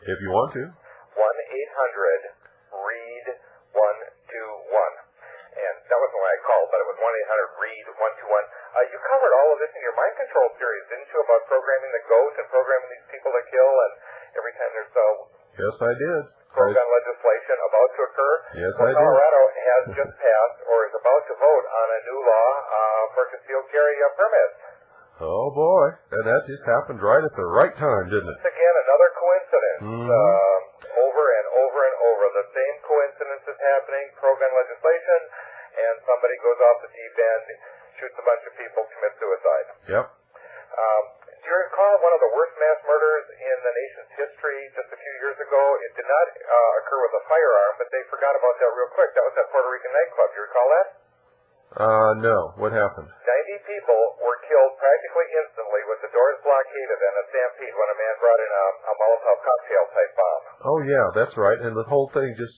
A: If you want to.
C: 1-800-READ-121. And that wasn't why I called, but it was 1-800-READ-121. You covered all of this in your mind control series, didn't you, about programming the goat and programming these people to kill, and every time there's
A: Yes, I did.
C: pro-gun legislation about to occur.
A: Yes, I did.
C: Colorado has just passed or is about to vote on a new law for concealed carry permits.
A: Oh, boy. And that just happened right at the right time, didn't it?
C: It's again another coincidence. Over and over and over. The same coincidence is happening, pro-gun legislation, and somebody goes off the deep end, shoots a bunch of people, commits suicide.
A: Yep.
C: Do you recall one of the worst mass murders in the nation's history just a few years ago? It did not occur with a firearm, but they forgot about that real quick. That was that Puerto Rican nightclub. Do you recall that?
A: No. What happened?
C: 90 people were killed practically instantly with the doors blockaded and a stampede when a man brought in a Molotov cocktail type bomb.
A: Oh, yeah, that's right. And the whole thing just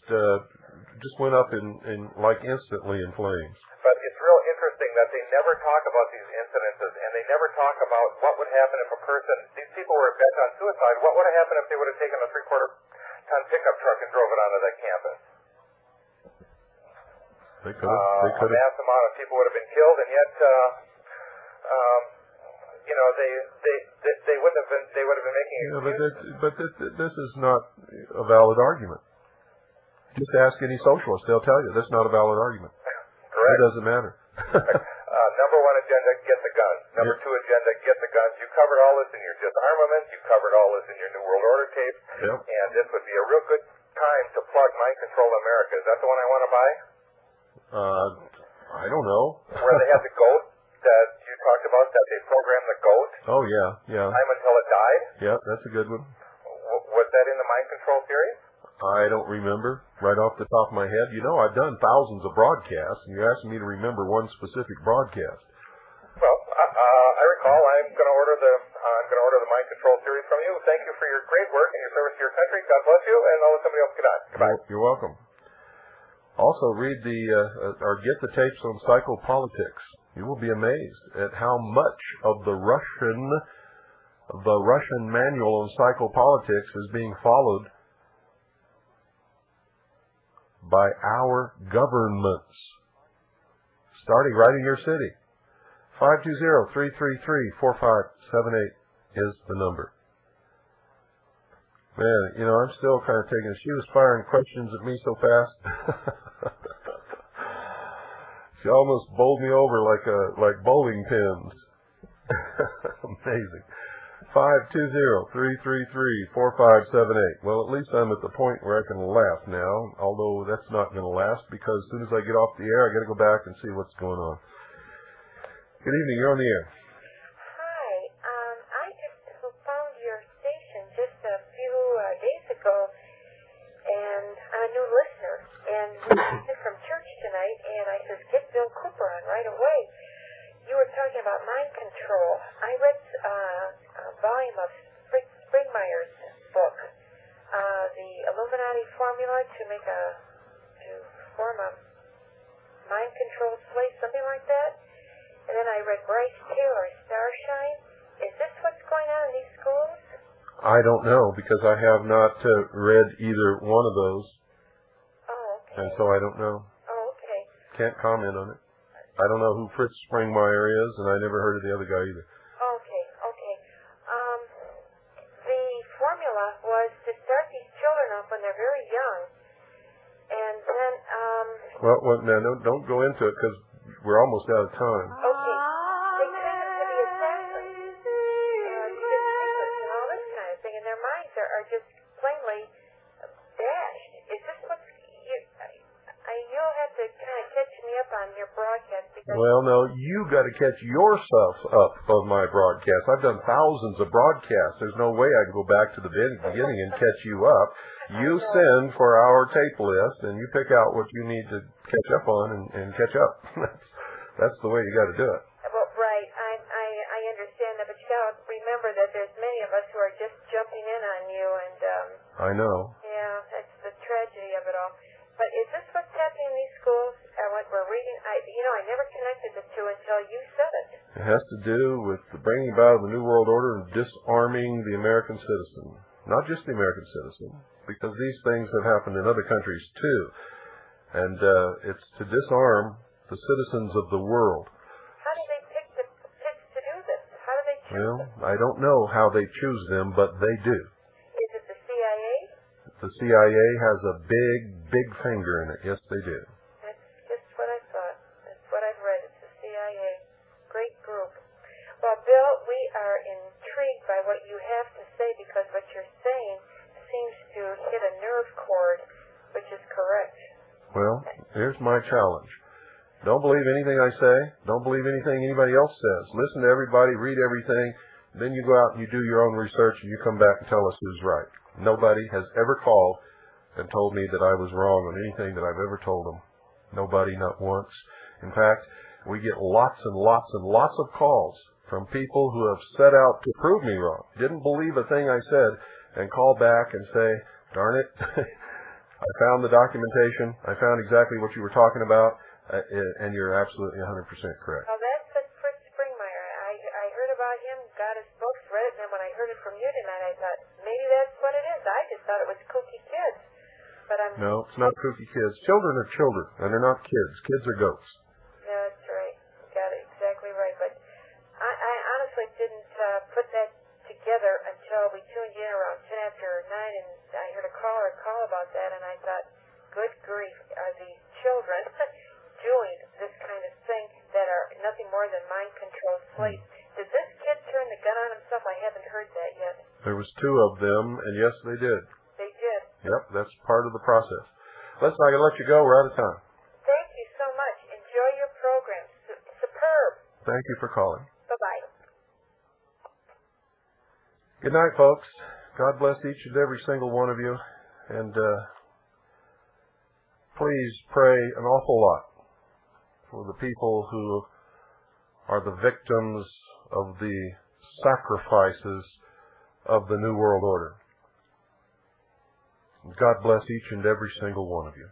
A: went up in like instantly in flames.
C: But it's real interesting that they never talk about these incidences, and they never talk about what would happen if a person, these people were bent on suicide, what would have happened if they would have taken a 3/4-ton pickup truck and drove it onto that campus?
A: They could have.
C: A mass amount of people would have been killed, and yet, they wouldn't have been. They would have been making.
A: Yeah, but this is not a valid argument. Just ask any socialist; they'll tell you that's not a valid argument.
C: Correct.
A: It doesn't matter.
C: Number one agenda: get the guns. Number two agenda: get the guns. You covered all this in your disarmament. You covered all this in your New World Order tape.
A: Yep.
C: And this would be a real good time to plug Mind Control America. Is that the one I want to buy?
A: I don't know.
C: Where they had the goat that you talked about, that they programmed the goat.
A: Oh, yeah.
C: Time until it died.
A: Yeah, that's a good one.
C: Was that in the Mind Control series?
A: I don't remember right off the top of my head. You know, I've done thousands of broadcasts, and you're asking me to remember one specific broadcast.
C: Well, I recall. I'm going to order the Mind Control series from you. Thank you for your great work and your service to your country. God bless you, and I'll let somebody else get on. Goodbye.
A: You're welcome. Also, read or get the tapes on psychopolitics. You will be amazed at how much of the Russian manual on psychopolitics is being followed by our governments, starting right in your city. 520-333-4578 is the number. Man, you know, I'm still kind of taking it. She was firing questions at me so fast. She almost bowled me over like bowling pins. Amazing. 520-333-4578. Well, at least I'm at the point where I can laugh now, although that's not going to last because as soon as I get off the air, I got to go back and see what's going on. Good evening. You're on the air.
E: Hi. I just found your station just a few days ago, and I'm a new listener. And we came from church tonight, and I said, get Bill Cooper on right away. You were talking about mind control. I read a volume of Springmeyer's book, the Illuminati formula to form a mind control slate, something like that. And then I read Bryce Taylor's Starshine. Is this what's going on in these schools?
A: I don't know because I have not read either one of those.
E: Oh, okay.
A: And so I don't know.
E: Oh, okay.
A: Can't comment on it. I don't know who Fritz Springmeyer is, and I never heard of the other guy either.
E: Okay. The formula was to start these children off when they're very young, and then,
A: Well, now, don't go into it because we're almost out of time.
E: Okay. They train them to be assassins and just secrets and all this kind of thing, and their minds are just plainly dashed. Is this what's... You'll have to kind of catch me up on your broadcast because...
A: Well, no, you got to catch yourself up on my broadcast. I've done thousands of broadcasts. There's no way I can go back to the beginning and catch you up. You send for our tape list, and you pick out what you need to catch up on and catch up. That's the way you got to do it.
E: Well, right. I understand that, but you got to remember that there's many of us who are just jumping in on you, and...
A: I know.
E: Yeah, that's the tragedy of it all. But is this what's happening in these schools? What we're reading? I never connected the two until you said it.
A: It has to do with the bringing about of the New World Order and disarming the American citizen. Not just the American citizen, because these things have happened in other countries too. And it's to disarm the citizens of the world.
E: How do they pick the kids to do this? How do they choose
A: Well,
E: them?
A: I don't know how they choose them, but they do.
E: Is it the CIA?
A: The CIA has a big finger in it. Yes, they do.
E: That's just what I thought. That's what I've read. It's the CIA. Great group. Well, Bill, we are intrigued by what you have to say because what you're saying seems to hit a nerve chord, which is correct.
A: Well, here's my challenge. Don't believe anything I say. Don't believe anything anybody else says. Listen to everybody, read everything. Then you go out and you do your own research and you come back and tell us who's right. Nobody has ever called and told me that I was wrong on anything that I've ever told them. Nobody, not once. In fact, we get lots and lots and lots of calls from people who have set out to prove me wrong, didn't believe a thing I said, and call back and say, darn it, I found the documentation, I found exactly what you were talking about, and you're absolutely 100% correct.
E: Well, that's Fritz Springmeyer. I heard about him, got his books, read it, and then when I heard it from you tonight, I thought, maybe that's what it is. I just thought it was kooky kids. But
A: No, it's not kooky kids. Children are children, and they're not kids. Kids are goats.
E: Yeah, that's right. You got it exactly right. But I honestly didn't put that together until we tuned in around 10 after 9, and I heard a caller call about that, and I thought, good grief, are these children doing this kind of thing that are nothing more than mind-controlled slaves? Did this kid turn the gun on himself? I haven't heard that yet.
A: There was 2 of them, and yes, they did.
E: They did.
A: Yep, that's part of the process. Listen, I gotta let you go. We're out of time.
E: Thank you so much. Enjoy your program. Superb.
A: Thank you for calling.
E: Bye-bye.
A: Good night, folks. God bless each and every single one of you. And please pray an awful lot for the people who are the victims of the sacrifices of the New World Order. God bless each and every single one of you.